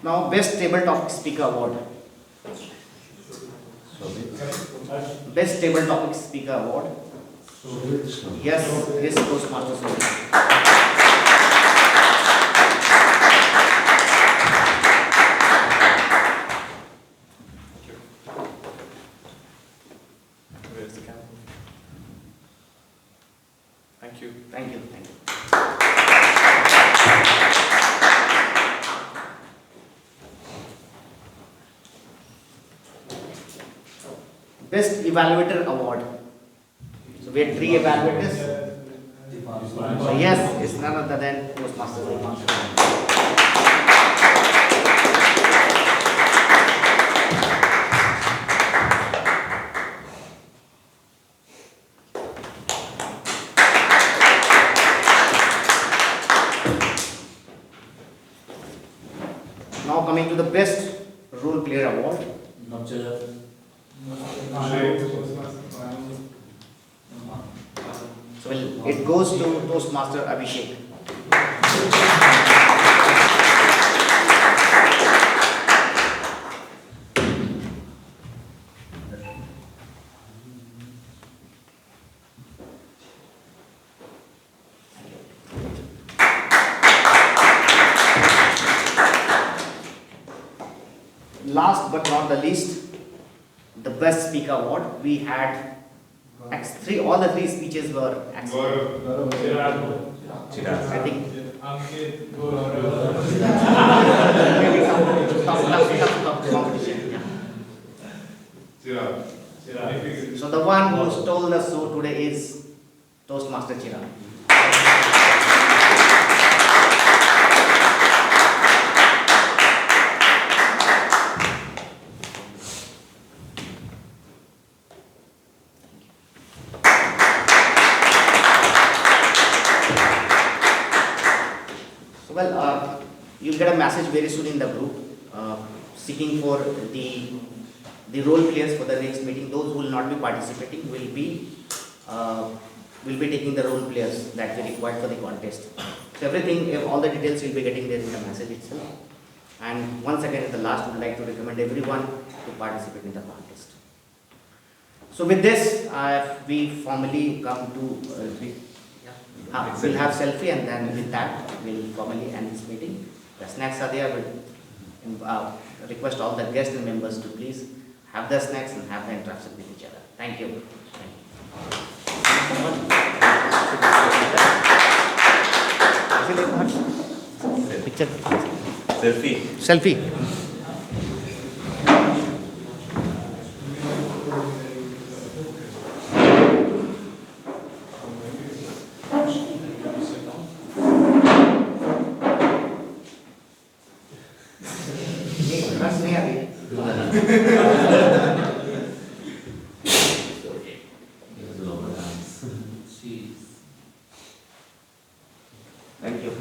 Now, Best Table Topic Speaker Award. Best Table Topic Speaker Award. Yes, yes, Toastmaster Soviet. Where's the camera? Thank you. Thank you, thank you. Best Evaluator Award. So we had 3 evaluators. So yes, it's none other than Toastmaster Soviet. Now coming to the Best Role Player Award. So it goes to Toastmaster Abhishek. Last but not the least, the Best Speaker Award. We had all the 3 speeches were excellent. I think tough competition. Yeah. So the one who stole the show today is Toastmaster Chirag. Well, you'll get a message very soon in the group seeking for the role players for the next meeting. Those who will not be participating will be taking the role players that we required for the contest. So everything, all the details you'll be getting there in the message itself. And once again, at the last, I would like to recommend everyone to participate in the contest. So with this, we formally come to. We'll have selfie, and then with that, we'll formally end this meeting. The snacks are there. We'll request all the guests and members to please have the snacks and have the interaction with each other. Thank you. Picture. Selfie. Thank you.